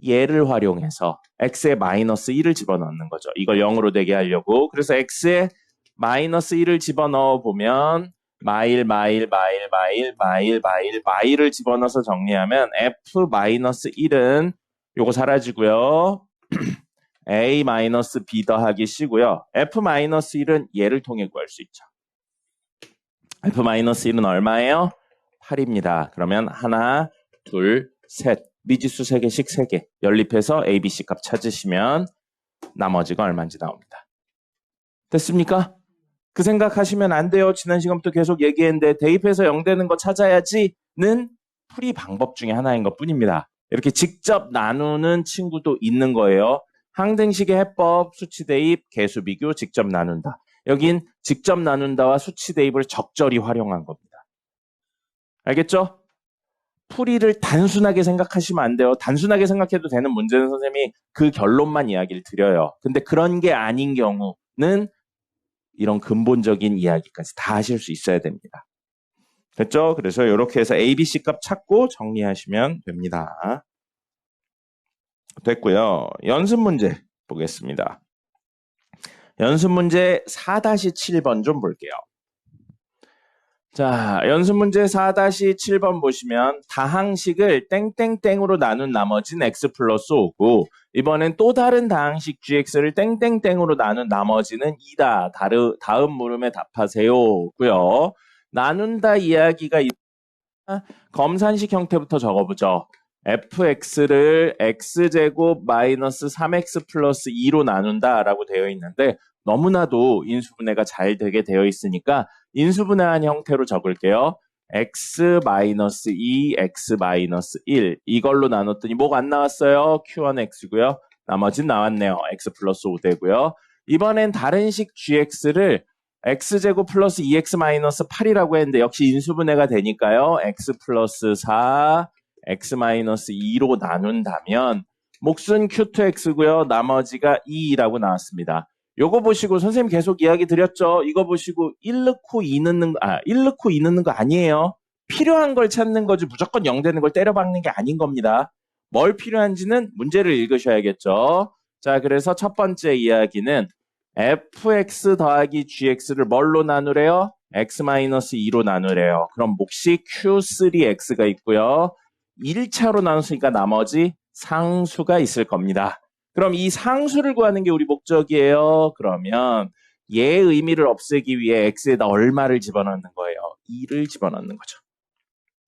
얘를 활용해서 x에 마이너스 1을 집어넣는 거죠. 이걸 0으로 되게 하려고. 그래서 x에 마이너스 1을 집어넣어 보면 마일을 집어넣어서 정리하면 f 마이너스 1은 요거 사라지고요. a 마이너스 b 더하기 c고요. f 마이너스 1은 얘를 통해 구할 수 있죠. f 마이너스 1은 얼마예요? 8입니다. 그러면 하나, 둘, 셋. 미지수 3개씩 3개 연립해서 A, B, C 값 찾으시면 나머지가 얼마인지 나옵니다. 됐습니까? 그 생각하시면 안 돼요. 지난 시간부터 계속 얘기했는데 대입해서 0 되는 거 찾아야지는 풀이 방법 중에 하나인 것 뿐입니다. 이렇게 직접 나누는 친구도 있는 거예요. 항등식의 해법, 수치 대입, 개수 비교, 직접 나눈다. 여긴 직접 나눈다와 수치 대입을 적절히 활용한 겁니다. 알겠죠? 풀이를 단순하게 생각하시면 안 돼요. 단순하게 생각해도 되는 문제는 선생님이 그 결론만 이야기를 드려요. 근데 그런 게 아닌 경우는 이런 근본적인 이야기까지 다 하실 수 있어야 됩니다. 됐죠? 그래서 이렇게 해서 A, B, C 값 찾고 정리하시면 됩니다. 됐고요. 연습 문제 보겠습니다. 연습 문제 4-7번 좀 볼게요. 자, 연습 문제 4-7번 보시면 다항식을 땡땡땡으로 나눈 나머지는 x 플러스 5고 이번엔 또 다른 다항식 gx를 땡땡땡으로 나눈 나머지는 2다. 다음 물음에 답하세요.고요. 나눈다 이야기가 검산식 형태부터 적어보죠. fx를 x제곱 마이너스 3x 플러스 2로 나눈다라고 되어 있는데 너무나도 인수분해가 잘 되게 되어 있으니까 인수분해한 형태로 적을게요. x-2, x-1 이걸로 나눴더니 뭐가 안 나왔어요? q1x고요. 나머지는 나왔네요. x 플러스 5 되고요. 이번엔 다른 식 gx를 x제곱 플러스 2x 마이너스 8이라고 했는데 역시 인수분해가 되니까요. x 플러스 4, x 마이너스 2로 나눈다면 몫은 q2x고요. 나머지가 2라고 나왔습니다. 요거 보시고 선생님 계속 이야기 드렸죠. 이거 보시고 1 넣고 2 넣는 거, 1 넣고 2 넣는 거 아니에요. 필요한 걸 찾는 거지 무조건 0 되는 걸 때려박는 게 아닌 겁니다. 뭘 필요한지는 문제를 읽으셔야겠죠. 자, 그래서 첫 번째 이야기는 fx 더하기 gx를 뭘로 나누래요? x-2로 나누래요. 그럼 몫이 q3x가 있고요. 1차로 나눴으니까 나머지 상수가 있을 겁니다. 그럼 이 상수를 구하는 게 우리 목적이에요. 그러면 얘의 의미를 없애기 위해 x에다 얼마를 집어넣는 거예요? 2를 집어넣는 거죠.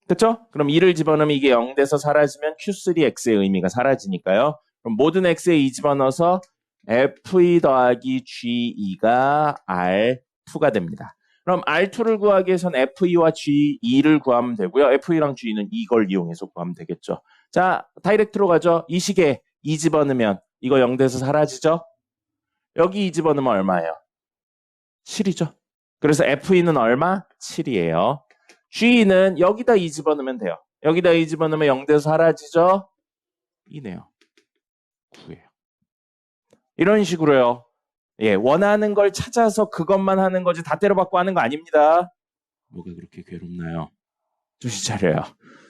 됐죠? 그럼 2를 집어넣으면 이게 0 돼서 사라지면 q3x의 의미가 사라지니까요. 그럼 모든 x에 2 집어넣어서 f2 더하기 g2가 r2가 됩니다. 그럼 r2를 구하기 위해선 f2와 g2를 구하면 되고요. f2랑 g2는 이걸 이용해서 구하면 되겠죠. 자, 다이렉트로 가죠. 이 식에 2 집어넣으면 이거 0 돼서 사라지죠? 여기 2 집어넣으면 얼마예요? 7이죠. 그래서 f2는 얼마? 7이에요. g2는 여기다 2 집어넣으면 돼요. 여기다 2 집어넣으면 0 돼서 사라지죠? 2네요. 9예요. 이런 식으로요. 예, 원하는 걸 찾아서 그것만 하는 거지 다 때려박고 하는 거 아닙니다. 뭐가 그렇게 괴롭나요? 정신 차려요.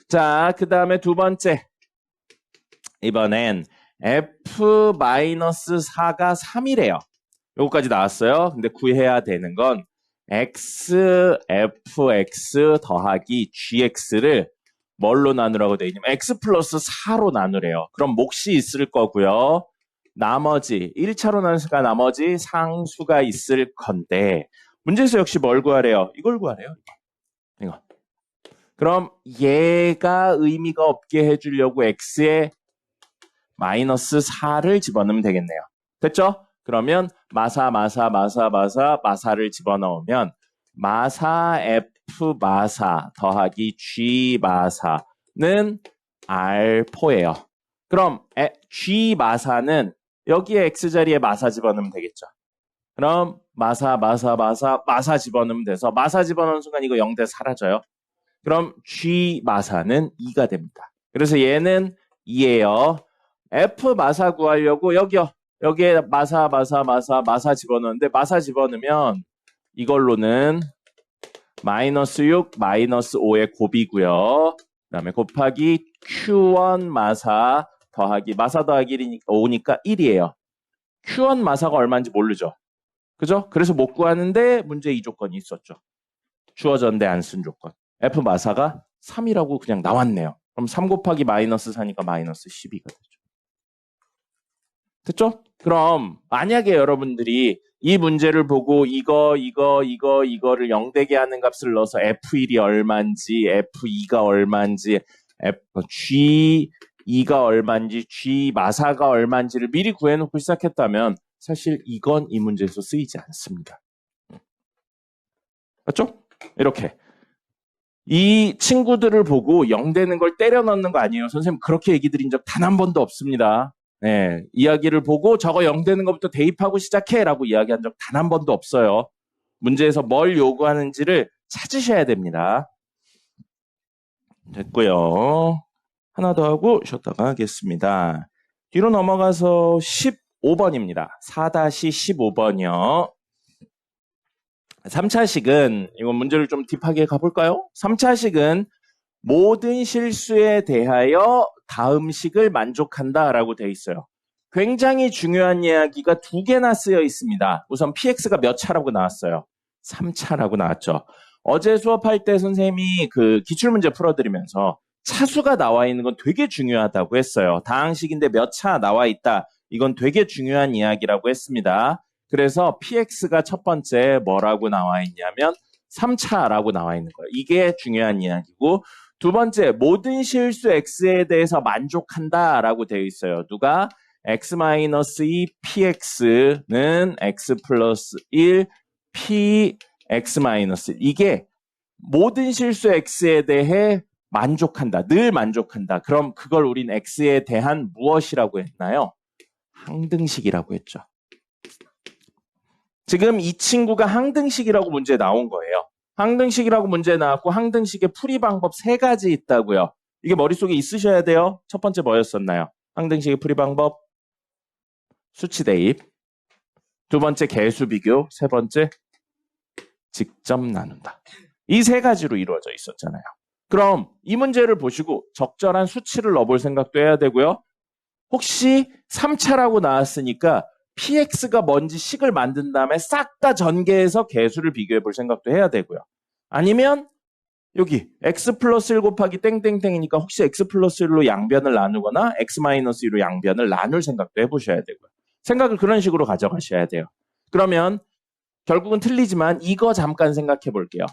자, 그 다음에 두 번째. 이번엔 f-4가 3이래요. 요거까지 나왔어요. 근데 구해야 되는 건 x, fx 더하기 gx를 뭘로 나누라고 되어 있냐면 x 플러스 4로 나누래요. 그럼 몫이 있을 거고요. 나머지 1차로 나누니까 나머지 상수가 있을 건데 문제에서 역시 뭘 구하래요? 이걸 구하래요. 이거. 그럼 얘가 의미가 없게 해주려고 x에 마이너스 4를 집어넣으면 되겠네요. 됐죠? 그러면 마사를 집어넣으면 마사 f 마사 더하기 g 마사는 r4예요. 그럼 g 마사는 여기에 x자리에 마사 집어넣으면 되겠죠. 그럼 마사 집어넣으면 돼서 마사 집어넣는 순간 이거 0대 사라져요. 그럼 g 마사는 2가 됩니다. 그래서 얘는 2예요. f 마사 구하려고 여기에 마사 집어넣는데 마사 집어넣으면 이걸로는 마이너스 6, 마이너스 5의 곱이고요. 그 다음에 곱하기 q1 마사 더하기 마사 더하기 5니까 1이에요. q1 마사가 얼마인지 모르죠. 그죠? 그래서 못 구하는데 문제 이 조건이 있었죠. 주어졌는데 안 쓴 조건. f 마사가 3이라고 그냥 나왔네요. 그럼 3 곱하기 마이너스 4니까 마이너스 12가 되죠. 됐죠? 그럼 만약에 여러분들이 이 문제를 보고 이거를 0 되게 하는 값을 넣어서 F1이 얼마인지 F2가 얼마인지 G2가 얼마인지 G 마사가 얼마인지를 미리 구해놓고 시작했다면 사실 이건 이 문제에서 쓰이지 않습니다. 맞죠? 이렇게 이 친구들을 보고 0 되는 걸 때려 넣는 거 아니에요. 선생님 그렇게 얘기 드린 적 단 한 번도 없습니다. 네, 이야기를 보고 저거 0 되는 것부터 대입하고 시작해 라고 이야기한 적 단 한 번도 없어요. 문제에서 뭘 요구하는지를 찾으셔야 됩니다. 됐고요. 하나 더 하고 쉬었다가 하겠습니다. 뒤로 넘어가서 15번입니다. 4-15번이요. 3차식은 이건 문제를 좀 딥하게 가볼까요? 3차식은 모든 실수에 대하여 다음 식을 만족한다라고 돼 있어요. 굉장히 중요한 이야기가 두 개나 쓰여 있습니다. 우선 px가 몇 차라고 나왔어요? 3차라고 나왔죠. 어제 수업할 때 선생님이 그 기출문제 풀어드리면서 차수가 나와 있는 건 되게 중요하다고 했어요. 다항식인데 몇 차 나와 있다. 이건 되게 중요한 이야기라고 했습니다. 그래서 px가 첫 번째 뭐라고 나와 있냐면 3차라고 나와 있는 거예요. 이게 중요한 이야기고, 두 번째 모든 실수 x에 대해서 만족한다라고 되어 있어요. 누가? x-2 px는 x 플러스 1 px-1 이게 모든 실수 x에 대해 만족한다. 늘 만족한다. 그럼 그걸 우린 x에 대한 무엇이라고 했나요? 항등식이라고 했죠. 지금 이 친구가 항등식이라고 문제 나온 거예요. 항등식이라고 문제 나왔고 항등식의 풀이 방법 3가지 있다고요. 이게 머릿속에 있으셔야 돼요. 첫 번째 뭐였었나요? 항등식의 풀이 방법 수치 대입, 두 번째 개수 비교, 세 번째 직접 나눈다. 이 3가지로 이루어져 있었잖아요. 그럼 이 문제를 보시고 적절한 수치를 넣어볼 생각도 해야 되고요. 혹시 3차라고 나왔으니까 px가 뭔지 식을 만든 다음에 싹 다 전개해서 개수를 비교해 볼 생각도 해야 되고요. 아니면 여기 x 플러스 1 곱하기 땡땡땡이니까 혹시 x 플러스 1로 양변을 나누거나 x 마이너스 2로 양변을 나눌 생각도 해보셔야 되고요. 생각을 그런 식으로 가져가셔야 돼요. 그러면 결국은 틀리지만 이거 잠깐 생각해 볼게요.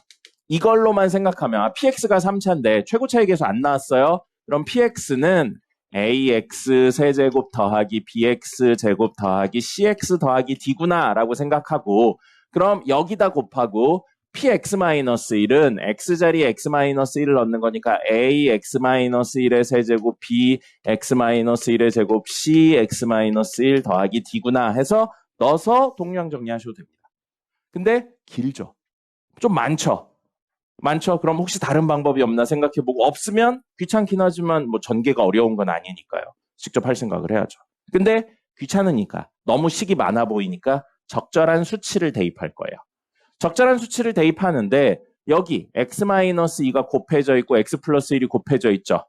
이걸로만 생각하면 px가 3차인데 최고차의 계수 안 나왔어요. 그럼 px는 ax 세제곱 더하기 bx 제곱 더하기 cx 더하기 d구나 라고 생각하고, 그럼 여기다 곱하고 px-1은 x자리에 x-1을 넣는 거니까 ax-1의 세제곱 bx-1의 제곱 cx-1 더하기 d구나 해서 넣어서 동량 정리하셔도 됩니다. 근데 길죠. 좀 많죠. 그럼 혹시 다른 방법이 없나 생각해보고, 없으면 귀찮긴 하지만 뭐 전개가 어려운 건 아니니까요. 직접 할 생각을 해야죠. 근데 귀찮으니까, 너무 식이 많아 보이니까 적절한 수치를 대입할 거예요. 적절한 수치를 대입하는데 여기 x-2가 곱해져 있고 x 플러스 1이 곱해져 있죠.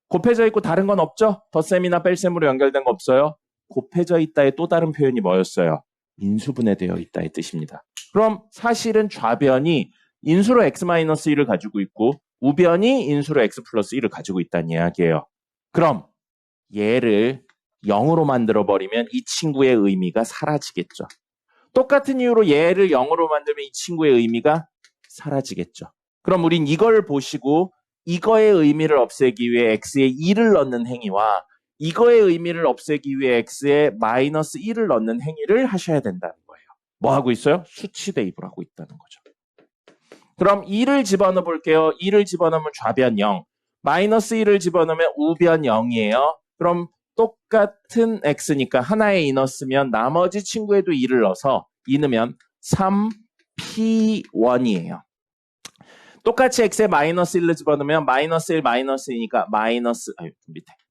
곱해져 있고 다른 건 없죠? 덧셈이나 뺄셈으로 연결된 거 없어요? 곱해져 있다의 또 다른 표현이 뭐였어요? 인수분해되어 있다의 뜻입니다. 그럼 사실은 좌변이 인수로 x-1을 가지고 있고 우변이 인수로 x 플러스 1을 가지고 있다는 이야기예요. 그럼 얘를 0으로 만들어버리면 이 친구의 의미가 사라지겠죠. 똑같은 이유로 얘를 0으로 만들면 이 친구의 의미가 사라지겠죠. 그럼 우린 이걸 보시고 이거의 의미를 없애기 위해 x에 2를 넣는 행위와 이거의 의미를 없애기 위해 x에 마이너스 1을 넣는 행위를 하셔야 된다는 거예요. 뭐 하고 있어요? 수치 대입을 하고 있다는 거죠. 그럼 2를 집어넣어 볼게요. 2를 집어넣으면 좌변 0, 마이너스 1을 집어넣으면 우변 0이에요. 그럼 똑같은 x니까 하나에 2 넣었으면 나머지 친구에도 2를 넣어서 2 넣으면 3p1이에요. 똑같이 x에 마이너스 1을 집어넣으면 마이너스 1, 마이너스 2니까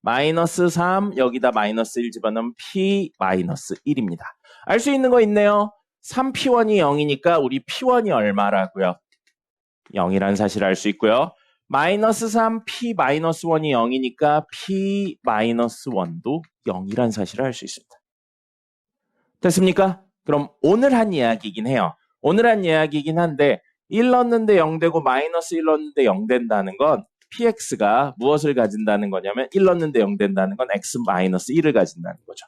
마이너스 3, 여기다 마이너스 1 집어넣으면 p 마이너스 1입니다. 알 수 있는 거 있네요. 3p1이 0이니까 우리 p1이 얼마라고요? 0이라는 사실을 알 수 있고요. 마이너스 3 p 마이너스 1이 0이니까 p 마이너스 1도 0이라는 사실을 알 수 있습니다. 됐습니까? 그럼 오늘 한 이야기이긴 해요. 오늘 한 이야기이긴 한데 1 넣는데 0 되고 마이너스 1 넣는데 0 된다는 건 px가 무엇을 가진다는 거냐면 1 넣는데 0 된다는 건 x 마이너스 1을 가진다는 거죠.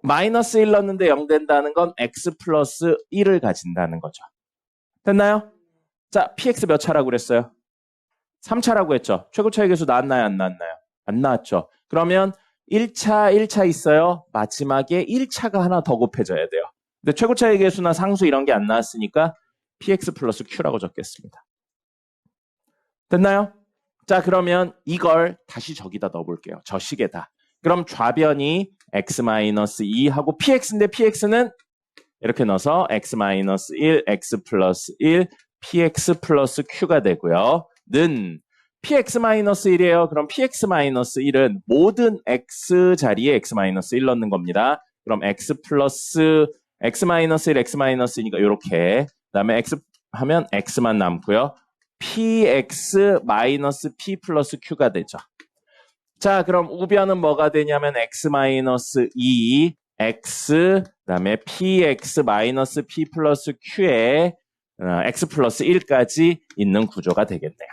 마이너스 1 넣는데 0 된다는 건 x 플러스 1을 가진다는 거죠. 됐나요? 자, px 몇 차라고 그랬어요? 3차라고 했죠. 최고차의 계수 나왔나요? 안 나왔나요? 안 나왔죠. 그러면 1차 있어요. 마지막에 1차가 하나 더 곱해져야 돼요. 근데 최고차의 계수나 상수 이런 게 안 나왔으니까 px 플러스 q라고 적겠습니다. 됐나요? 자, 그러면 이걸 다시 저기다 넣어볼게요. 저 식에다. 그럼 좌변이 x-2 하고 px인데 px는 이렇게 넣어서 x-1, x 플러스 1, px 플러스 q가 되고요. 는 px-1이에요. 그럼 px-1은 모든 x 자리에 x-1 넣는 겁니다. 그럼 x 플러스 x-1, x-이니까 이렇게. 그다음에 x 하면 x만 남고요. px 마이너스 p 플러스 q가 되죠. 자, 그럼 우변은 뭐가 되냐면 x-2, x, 그다음에 px 마이너스 p 플러스 q에 x 플러스 1까지 있는 구조가 되겠네요.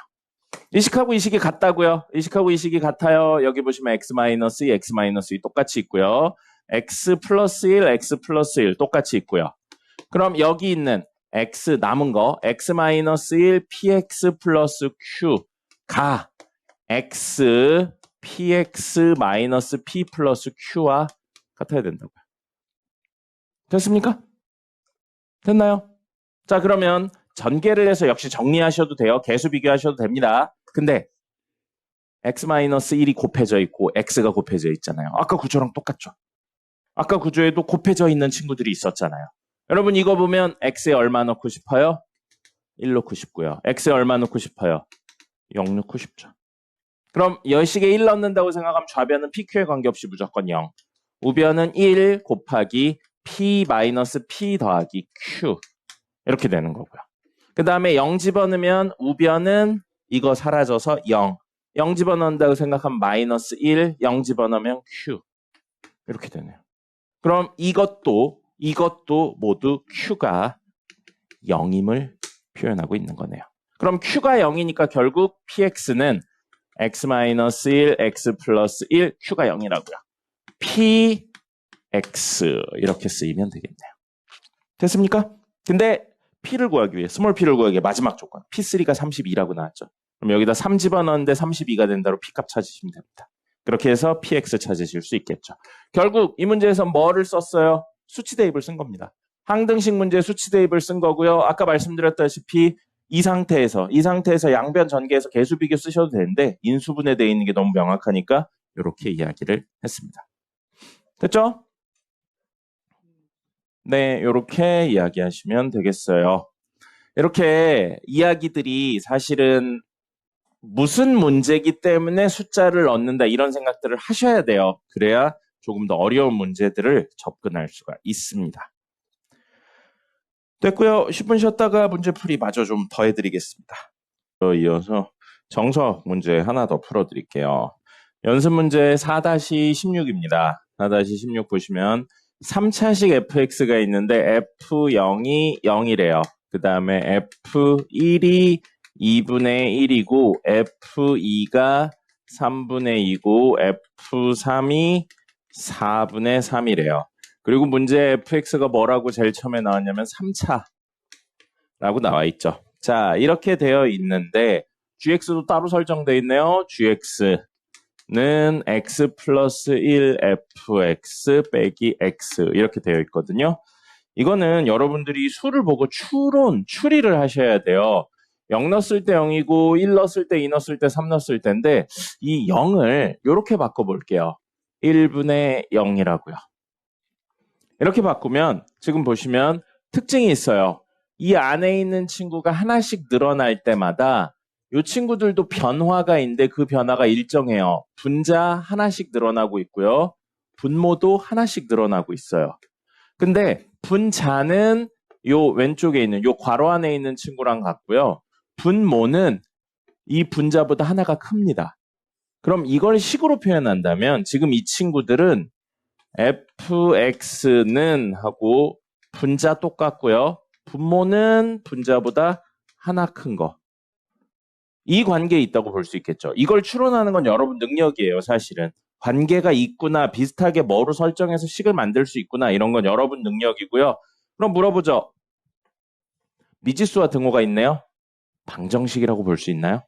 이식하고 이식이 같다고요? 이식하고 이식이 같아요. 여기 보시면 x-2, x-2 똑같이 있고요. x 플러스 1, x 플러스 1 똑같이 있고요. 그럼 여기 있는 x 남은 거 x-1 px 플러스 q가 x px 마이너스 p 플러스 q와 같아야 된다고요. 됐습니까? 됐나요? 자, 그러면 전개를 해서 역시 정리하셔도 돼요. 개수 비교하셔도 됩니다. 근데 x-1이 곱해져 있고 x가 곱해져 있잖아요. 아까 구조랑 똑같죠? 아까 구조에도 곱해져 있는 친구들이 있었잖아요. 여러분 이거 보면 x에 얼마 넣고 싶어요? 1 넣고 싶고요. x에 얼마 넣고 싶어요? 0 넣고 싶죠. 그럼 열식에 1 넣는다고 생각하면 좌변은 pq에 관계없이 무조건 0. 우변은 1 곱하기 p 마이너스 p 더하기 q. 이렇게 되는 거고요. 그 다음에 0 집어넣으면 우변은 이거 사라져서 0. 0 집어넣는다고 생각하면 마이너스 1, 0 집어넣으면 q. 이렇게 되네요. 그럼 이것도 모두 q가 0임을 표현하고 있는 거네요. 그럼 q가 0이니까 결국 px는 x-1, x 플러스 1, q가 0이라고요. px 이렇게 쓰이면 되겠네요. 됐습니까? 근데 p를 구하기 위해, 스몰 p를 구하기 위해 마지막 조건 p3가 32라고 나왔죠. 그럼 여기다 3 집어넣었는데 32가 된다로 p값 찾으시면 됩니다. 그렇게 해서 px 찾으실 수 있겠죠. 결국 이 문제에서 뭐를 썼어요? 수치 대입을 쓴 겁니다. 항등식 문제 수치 대입을 쓴 거고요. 아까 말씀드렸다시피 이 상태에서 양변 전개해서 개수 비교 쓰셔도 되는데 인수분해 되어 있는 게 너무 명확하니까 이렇게 이야기를 했습니다. 됐죠? 네, 이렇게 이야기하시면 되겠어요. 이렇게 이야기들이 사실은 무슨 문제이기 때문에 숫자를 넣는다 이런 생각들을 하셔야 돼요. 그래야 조금 더 어려운 문제들을 접근할 수가 있습니다. 됐고요. 10분 쉬었다가 문제풀이 마저 좀 더 해드리겠습니다. 이어서 정석 문제 하나 더 풀어드릴게요. 연습 문제 4-16입니다. 4-16 보시면 3차식 fx가 있는데 f0이 0이래요. 그 다음에 f1이 2분의 1이고 f2가 3분의 2고 f3이 4분의 3이래요. 그리고 문제 fx가 뭐라고 제일 처음에 나왔냐면 3차라고 나와 있죠. 자, 이렇게 되어 있는데 gx도 따로 설정되어 있네요. gx는 x 플러스 1 fx 빼기 x 이렇게 되어 있거든요. 이거는 여러분들이 수를 보고 추리를 하셔야 돼요. 0 넣었을 때 0이고 1 넣었을 때 2 넣었을 때 3 넣었을 때인데 이 0을 이렇게 바꿔볼게요. 1분의 0이라고요. 이렇게 바꾸면 지금 보시면 특징이 있어요. 이 안에 있는 친구가 하나씩 늘어날 때마다 이 친구들도 변화가 있는데 그 변화가 일정해요. 분자 하나씩 늘어나고 있고요. 분모도 하나씩 늘어나고 있어요. 근데 분자는 요 왼쪽에 있는 요 괄호 안에 있는 친구랑 같고요. 분모는 이 분자보다 하나가 큽니다. 그럼 이걸 식으로 표현한다면 지금 이 친구들은 fx는 하고 분자 똑같고요. 분모는 분자보다 하나 큰 거. 이 관계에 있다고 볼 수 있겠죠. 이걸 추론하는 건 여러분 능력이에요, 사실은. 관계가 있구나, 비슷하게 뭐로 설정해서 식을 만들 수 있구나, 이런 건 여러분 능력이고요. 그럼 물어보죠. 미지수와 등호가 있네요? 방정식이라고 볼 수 있나요?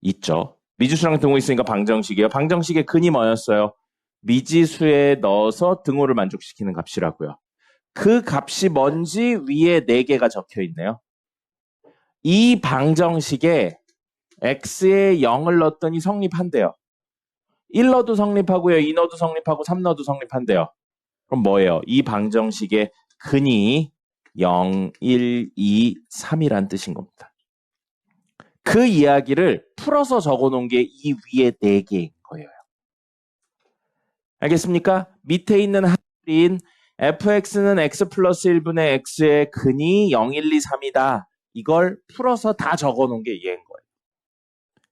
있죠. 미지수랑 등호 있으니까 방정식이에요. 방정식의 근이 뭐였어요? 미지수에 넣어서 등호를 만족시키는 값이라고요. 그 값이 뭔지 위에 4개가 적혀 있네요. 이 방정식에 x에 0을 넣었더니 성립한대요. 1 넣어도 성립하고요. 2 넣어도 성립하고 3 넣어도 성립한대요. 그럼 뭐예요? 이 방정식의 근이 0, 1, 2, 3이란 뜻인 겁니다. 그 이야기를 풀어서 적어놓은 게 이 위에 4개인 거예요. 알겠습니까? 밑에 있는 합인 fx는 x 플러스 1분의 x의 근이 0, 1, 2, 3이다. 이걸 풀어서 다 적어놓은 게 얘인 거예요.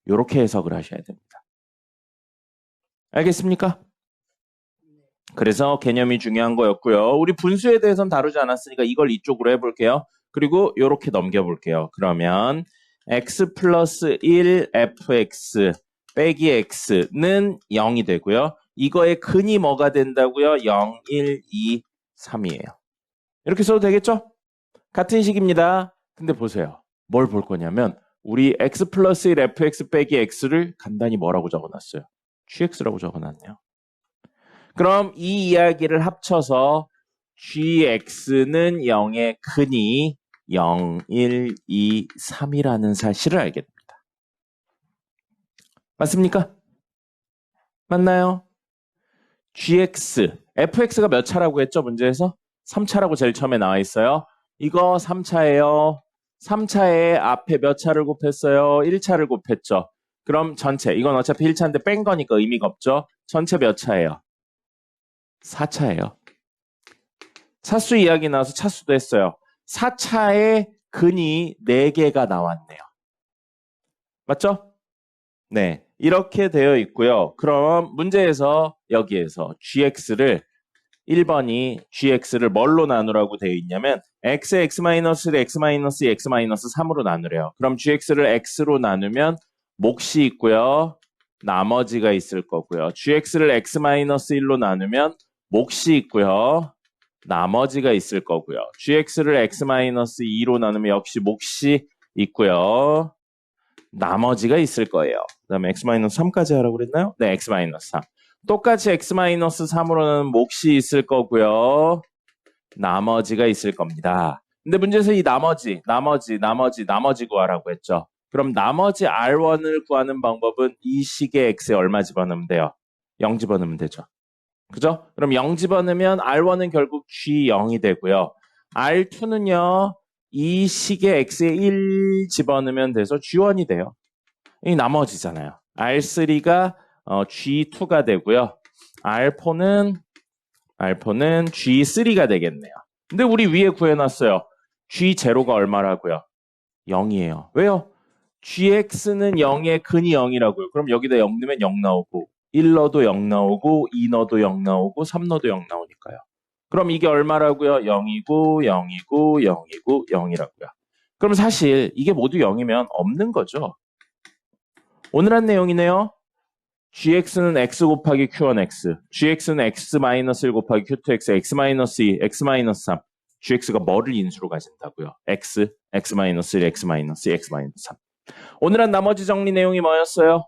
이렇게 해석을 하셔야 됩니다. 알겠습니까? 그래서 개념이 중요한 거였고요. 우리 분수에 대해서는 다루지 않았으니까 이걸 이쪽으로 해볼게요. 그리고 이렇게 넘겨볼게요. 그러면 x 플러스 1 fx 빼기 x는 0이 되고요. 이거의 근이 뭐가 된다고요? 0, 1, 2, 3이에요. 이렇게 써도 되겠죠? 같은 식입니다. 근데 보세요. 뭘 볼 거냐면 우리 x 플러스 1 fx 빼기 x를 간단히 뭐라고 적어놨어요? gx라고 적어놨네요. 그럼 이 이야기를 합쳐서 gx는 0의 근이 0, 1, 2, 3이라는 사실을 알게 됩니다. 맞습니까? 맞나요? gx, fx가 몇 차라고 했죠? 문제에서? 3차라고 제일 처음에 나와 있어요. 이거 3차예요. 3차에 앞에 몇 차를 곱했어요? 1차를 곱했죠. 그럼 전체, 이건 어차피 1차인데 뺀 거니까 의미가 없죠. 전체 몇 차예요? 4차예요. 차수 이야기 나와서 차수도 했어요. 4차의 근이 4개가 나왔네요. 맞죠? 네, 이렇게 되어 있고요. 그럼 문제에서 여기에서 gx를 1번이 gx를 뭘로 나누라고 되어 있냐면 x의 x-1을 x-2, x-3으로 나누래요. 그럼 gx를 x로 나누면 몫이 있고요. 나머지가 있을 거고요. gx를 x-1로 나누면 몫이 있고요. 나머지가 있을 거고요. gx를 x-2로 나누면 역시 몫이 있고요. 나머지가 있을 거예요. 그 다음에 x-3까지 하라고 그랬나요? 네, x-3. 똑같이 x-3으로는 몫이 있을 거고요. 나머지가 있을 겁니다. 근데 문제에서 이 나머지 구하라고 했죠. 그럼 나머지 R1을 구하는 방법은 이 식의 x에 얼마 집어넣으면 돼요? 0 집어넣으면 되죠. 그죠? 그럼 0 집어넣으면 R1은 결국 G0이 되고요. R2는요. 이 식의 x에 1 집어넣으면 돼서 G1이 돼요. 이 나머지잖아요. R3가 G2가 되고요. R4는 G3가 되겠네요. 근데 우리 위에 구해놨어요. G0가 얼마라고요? 0이에요. 왜요? GX는 0의 근이 0이라고요. 그럼 여기다 0 넣으면 0 나오고 1 넣어도 0 나오고 2 넣어도 0 나오고 3 넣어도 0 나오니까요. 그럼 이게 얼마라고요? 0이고 0이고 0이고 0이라고요. 그럼 사실 이게 모두 0이면 없는 거죠. 오늘 한 내용이네요. gx는 x 곱하기 q1x, gx는 x-1 곱하기 q2x, x-2, x-3. gx가 뭐를 인수로 가진다고요? x, x-1, x-2, x-3. 오늘 한 나머지 정리 내용이 뭐였어요?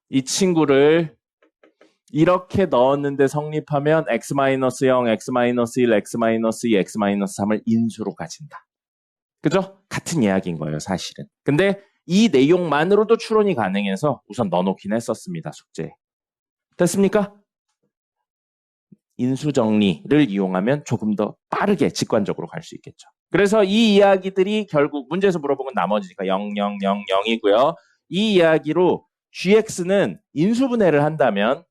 이 친구를 이렇게 넣었는데 성립하면 x-0, x-1, x-2, x-3을 인수로 가진다. 그죠? 같은 이야기인 거예요, 사실은. 근데 이 내용만으로도 추론이 가능해서 우선 넣어놓긴 했었습니다, 숙제에. 됐습니까? 인수정리를 이용하면 조금 더 빠르게 직관적으로 갈 수 있겠죠. 그래서 이 이야기들이 결국 문제에서 물어본 건 나머지니까 0, 0, 0, 0이고요. 이 이야기로 gx는 인수분해를 한다면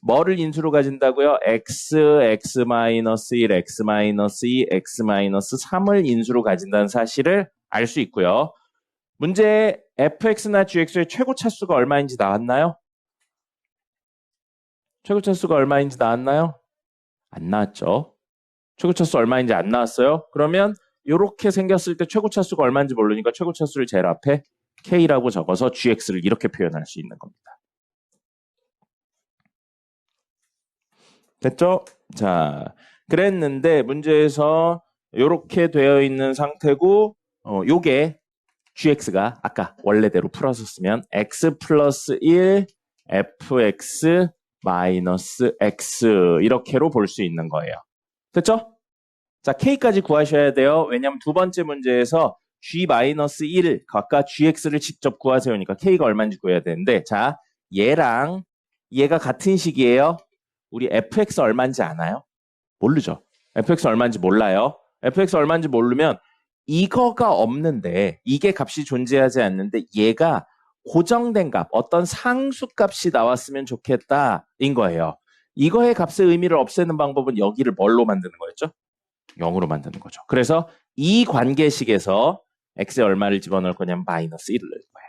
뭐를 인수로 가진다고요? x, x-1, x-2, x-3을 인수로 가진다는 사실을 알 수 있고요. 문제에 fx나 gx의 최고 차수가 얼마인지 나왔나요? 최고 차수가 얼마인지 나왔나요? 안 나왔죠. 최고 차수 얼마인지 안 나왔어요? 그러면 이렇게 생겼을 때 최고 차수가 얼마인지 모르니까 최고 차수를 제일 앞에 K라고 적어서 GX를 이렇게 표현할 수 있는 겁니다. 됐죠? 자, 그랬는데 문제에서 이렇게 되어 있는 상태고 요게 GX가 아까 원래대로 풀었었으면 X 플러스 1 FX 마이너스 X 이렇게로 볼 수 있는 거예요. 됐죠? 자, K까지 구하셔야 돼요. 왜냐하면 두 번째 문제에서 G-1 각각 GX를 직접 구하세요니까 K가 얼마인지 구해야 되는데 자, 얘랑 얘가 같은 식이에요. 우리 FX 얼마인지 아나요? 모르죠. FX 얼마인지 몰라요. FX 얼마인지 모르면 이거가 없는데 이게 값이 존재하지 않는데 얘가 고정된 값, 어떤 상수값이 나왔으면 좋겠다인 거예요. 이거의 값의 의미를 없애는 방법은 여기를 뭘로 만드는 거였죠? 0으로 만드는 거죠. 그래서 이 관계식에서 x에 얼마를 집어넣을 거냐면 마이너스 1을 넣을 거예요.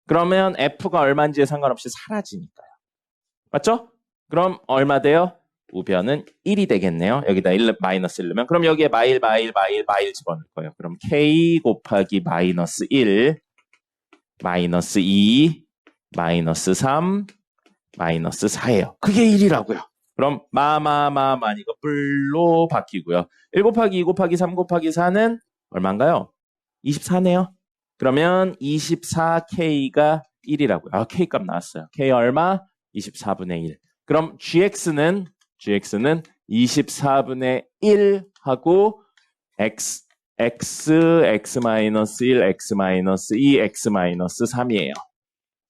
그러면 f가 얼마인지에 상관없이 사라지니까요. 맞죠? 그럼 얼마 돼요? 우변은 1이 되겠네요. 여기다 1, 마이너스 1 넣으면. 그럼 여기에 마일 집어넣을 거예요. 그럼 k 곱하기 마이너스 1, 마이너스 2, 마이너스 3, 마이너스 4예요. 그게 1이라고요. 그럼 이거 뿔로 바뀌고요. 1 곱하기 2 곱하기 3 곱하기 4는 얼마인가요? 24네요. 그러면 24k가 1이라고요. 아, k 값 나왔어요. k 얼마? 24분의 1. 그럼 gx는 24분의 1 하고 x 1, x-1, x-2, x-3이에요.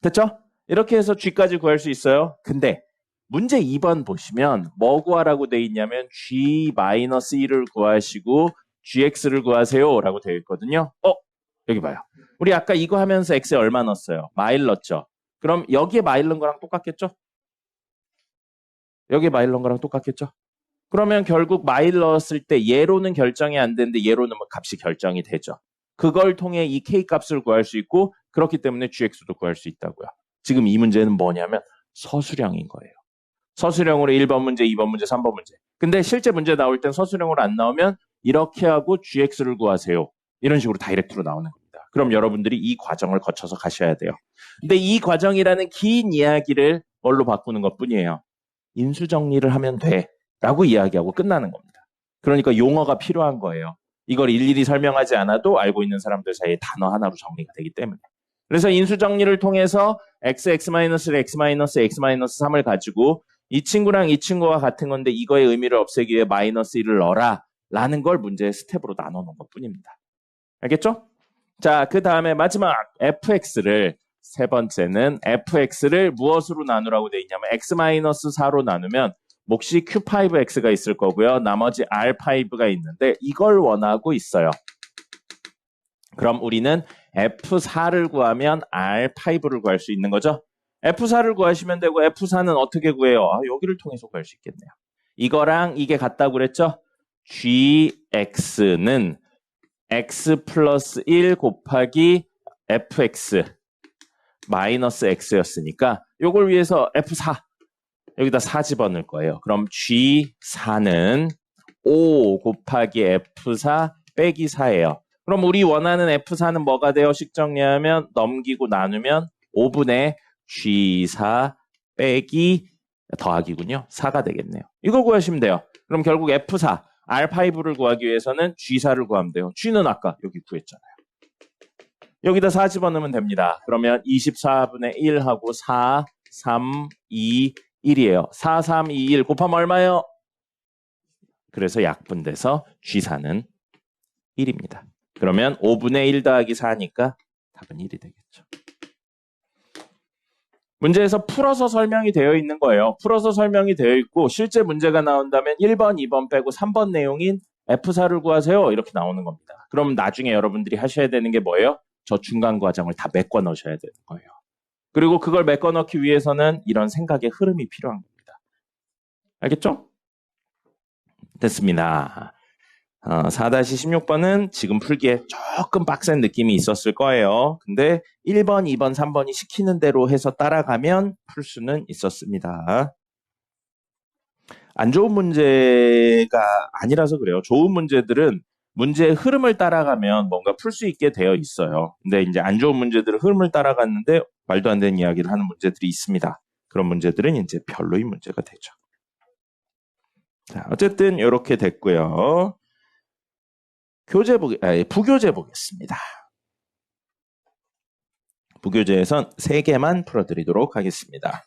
됐죠? 이렇게 해서 g까지 구할 수 있어요. 근데 문제 2번 보시면 뭐 구하라고 돼 있냐면 g-1을 구하시고 gx를 구하세요 라고 되어 있거든요. 여기 봐요. 우리 아까 이거 하면서 x에 얼마 넣었어요? 마일 넣었죠? 그럼 여기에 마일 넣은 거랑 똑같겠죠? 여기에 마일 넣은 거랑 똑같겠죠? 그러면 결국 마일 넣었을 때 얘로는 결정이 안 되는데 얘로 넣으면 값이 결정이 되죠. 그걸 통해 이 k 값을 구할 수 있고 그렇기 때문에 gx도 구할 수 있다고요. 지금 이 문제는 뭐냐면 서술형인 거예요. 서술형으로 1번 문제, 2번 문제, 3번 문제. 근데 실제 문제 나올 땐 서술형으로 안 나오면 이렇게 하고 gx를 구하세요. 이런 식으로 다이렉트로 나오는 겁니다. 그럼 여러분들이 이 과정을 거쳐서 가셔야 돼요. 근데 이 과정이라는 긴 이야기를 뭘로 바꾸는 것뿐이에요. 인수정리를 하면 돼 라고 이야기하고 끝나는 겁니다. 그러니까 용어가 필요한 거예요. 이걸 일일이 설명하지 않아도 알고 있는 사람들 사이에 단어 하나로 정리가 되기 때문에. 그래서 인수정리를 통해서 x, x-1, x-3을 가지고 이 친구랑 이 친구와 같은 건데 이거의 의미를 없애기 위해 마이너스 1을 넣어라 라는 걸 문제의 스텝으로 나눠 놓은 것뿐입니다. 알겠죠? 자, 그 다음에 마지막 fx를 세 번째는 fx를 무엇으로 나누라고 돼 있냐면 x-4로 나누면 몫이 q5x가 있을 거고요. 나머지 r5가 있는데 이걸 원하고 있어요. 그럼 우리는 f4를 구하면 r5를 구할 수 있는 거죠. f4를 구하시면 되고 f4는 어떻게 구해요? 여기를 통해서 구할 수 있겠네요. 이거랑 이게 같다고 그랬죠? gx는 x 플러스 1 곱하기 fx 마이너스 x였으니까 요걸 위해서 f4 여기다 4 집어넣을 거예요. 그럼 G4는 5 곱하기 F4 빼기 4예요. 그럼 우리 원하는 F4는 뭐가 돼요? 식 정리하면 넘기고 나누면 5분의 G4 빼기 더하기군요. 4가 되겠네요. 이거 구하시면 돼요. 그럼 결국 F4, R5를 구하기 위해서는 G4를 구하면 돼요. G는 아까 여기 구했잖아요. 여기다 4 집어넣으면 됩니다. 그러면 24분의 1하고 4, 3, 2, 1이에요. 4, 3, 2, 1 곱하면 얼마예요? 그래서 약분돼서 G4는 1입니다. 그러면 5분의 1 더하기 4니까 답은 1이 되겠죠. 문제에서 풀어서 설명이 되어 있는 거예요. 풀어서 설명이 되어 있고 실제 문제가 나온다면 1번, 2번 빼고 3번 내용인 F4를 구하세요. 이렇게 나오는 겁니다. 그럼 나중에 여러분들이 하셔야 되는 게 뭐예요? 저 중간 과정을 다 메꿔 넣으셔야 되는 거예요. 그리고 그걸 메꿔 넣기 위해서는 이런 생각의 흐름이 필요한 겁니다. 알겠죠? 됐습니다. 4-16번은 지금 풀기에 조금 빡센 느낌이 있었을 거예요. 근데 1번, 2번, 3번이 시키는 대로 해서 따라가면 풀 수는 있었습니다. 안 좋은 문제가 아니라서 그래요. 좋은 문제들은 문제의 흐름을 따라가면 뭔가 풀 수 있게 되어 있어요. 근데 이제 안 좋은 문제들은 흐름을 따라갔는데 말도 안 되는 이야기를 하는 문제들이 있습니다. 그런 문제들은 이제 별로인 문제가 되죠. 자, 어쨌든 이렇게 됐고요. 부교재 보겠습니다. 부교재에선 3개만 풀어드리도록 하겠습니다.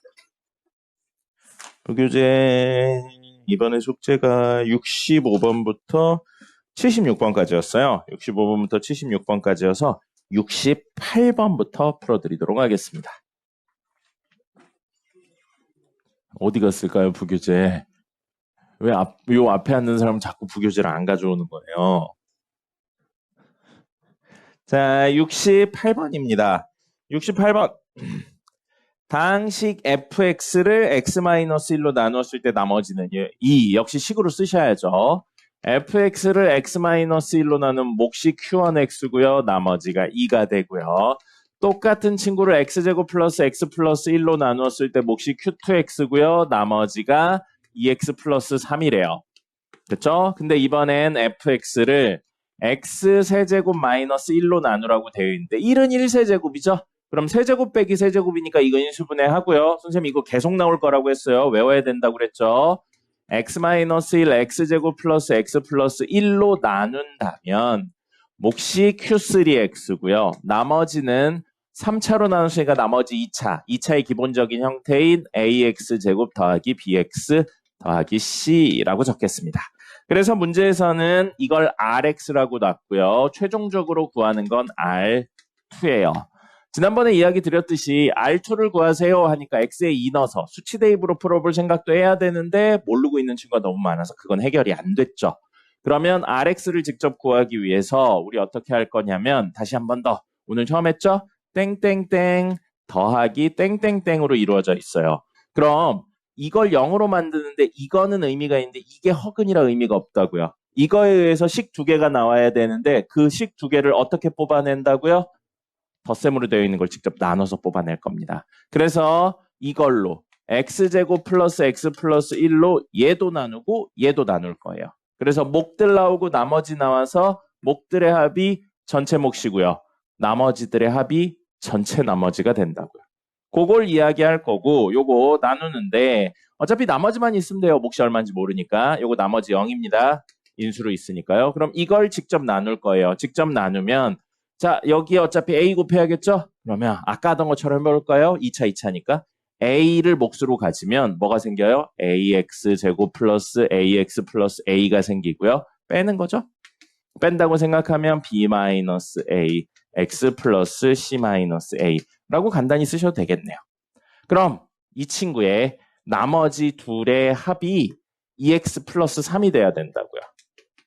부교재 이번에 숙제가 65번부터 76번까지였어요. 65번부터 76번까지여서 68번부터 풀어드리도록 하겠습니다. 어디 갔을까요, 부교재? 왜 요 앞에 앉는 사람은 자꾸 부교재를 안 가져오는 거예요? 자, 68번입니다. 68번. 당식 fx를 x-1로 나누었을 때 나머지는 2. 역시 식으로 쓰셔야죠. fx를 x-1로 나누면 몫이 q1x고요. 나머지가 2가 되고요. 똑같은 친구를 x제곱 플러스 x 플러스 1로 나누었을 때 몫이 q2x고요. 나머지가 2x 플러스 3이래요. 그렇죠? 근데 이번엔 fx를 x 세제곱 마이너스 1로 나누라고 되어 있는데 1은 1세제곱이죠? 그럼 세제곱 빼기 세제곱이니까 이거 인수분해 하고요. 선생님 이거 계속 나올 거라고 했어요. 외워야 된다고 그랬죠? x 마이너스 1 x제곱 플러스 x 플러스 1로 나눈다면 몫이 q3x고요. 나머지는 3차로 나누시니까 나머지 2차의 기본적인 형태인 ax제곱 더하기 bx 더하기 c라고 적겠습니다. 그래서 문제에서는 이걸 rx라고 놨고요. 최종적으로 구하는 건 r2예요. 지난번에 이야기 드렸듯이 R2를 구하세요 하니까 X에 2 넣어서 수치 대입으로 풀어볼 생각도 해야 되는데 모르고 있는 친구가 너무 많아서 그건 해결이 안 됐죠. 그러면 RX를 직접 구하기 위해서 우리 어떻게 할 거냐면 다시 한 번 더 오늘 처음 했죠? 땡땡땡 더하기 땡땡땡으로 이루어져 있어요. 그럼 이걸 0으로 만드는데 이거는 의미가 있는데 이게 허근이라 의미가 없다고요. 이거에 의해서 식 두 개가 나와야 되는데 그 식 두 개를 어떻게 뽑아낸다고요? 덧셈으로 되어 있는 걸 직접 나눠서 뽑아낼 겁니다. 그래서 이걸로 x제곱 플러스 x 플러스 1로 얘도 나누고 얘도 나눌 거예요. 그래서 몫들 나오고 나머지 나와서 몫들의 합이 전체 몫이고요. 나머지들의 합이 전체 나머지가 된다고요. 그걸 이야기할 거고 요거 나누는데 어차피 나머지만 있으면 돼요. 몫이 얼마인지 모르니까. 요거 나머지 0입니다. 인수로 있으니까요. 그럼 이걸 직접 나눌 거예요. 직접 나누면 자, 여기 어차피 A 곱해야겠죠? 그러면 아까 하던 것처럼 해볼까요? 2차니까. A를 몫으로 가지면 뭐가 생겨요? AX 제곱 플러스 AX 플러스 A가 생기고요. 빼는 거죠? 뺀다고 생각하면 B 마이너스 A, X 플러스 C 마이너스 A라고 간단히 쓰셔도 되겠네요. 그럼 이 친구의 나머지 둘의 합이 2X 플러스 3이 돼야 된다고요.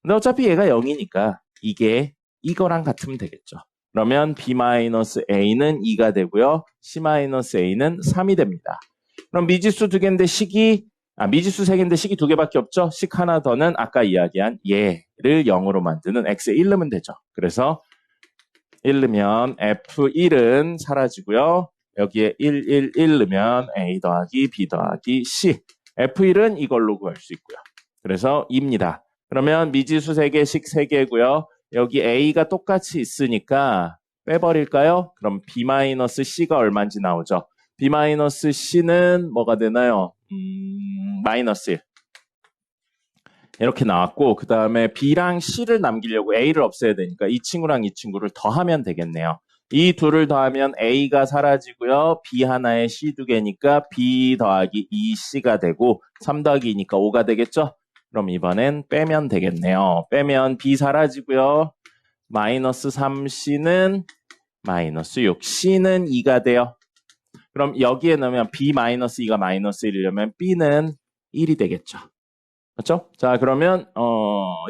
근데 어차피 얘가 0이니까 이게 이거랑 같으면 되겠죠. 그러면 B-A는 2가 되고요. C-A는 3이 됩니다. 그럼 미지수 두 개인데 미지수 세 개인데 식이 두 개밖에 없죠. 식 하나 더는 아까 이야기한 얘를 0으로 만드는 X에 1 넣으면 되죠. 그래서 1 넣으면 F1은 사라지고요. 여기에 1 넣으면 A 더하기 B 더하기 C. F1은 이걸로 구할 수 있고요. 그래서 2입니다. 그러면 미지수 3개, 식 3개고요. 여기 A가 똑같이 있으니까 빼버릴까요? 그럼 B-C가 얼마인지 나오죠. B-C는 뭐가 되나요? 마이너스 1. 이렇게 나왔고 그 다음에 B랑 C를 남기려고 A를 없애야 되니까 이 친구랑 이 친구를 더하면 되겠네요. 이 둘을 더하면 A가 사라지고요. B 하나에 C 두 개니까 B 더하기 2C가 되고 3 더하기 2니까 5가 되겠죠? 그럼 이번엔 빼면 되겠네요. 빼면 B 사라지고요. 마이너스 3C는 마이너스 6. C는 2가 돼요. 그럼 여기에 넣으면 B-2가 마이너스 1이려면 B는 1이 되겠죠. 그렇죠? 자, 그러면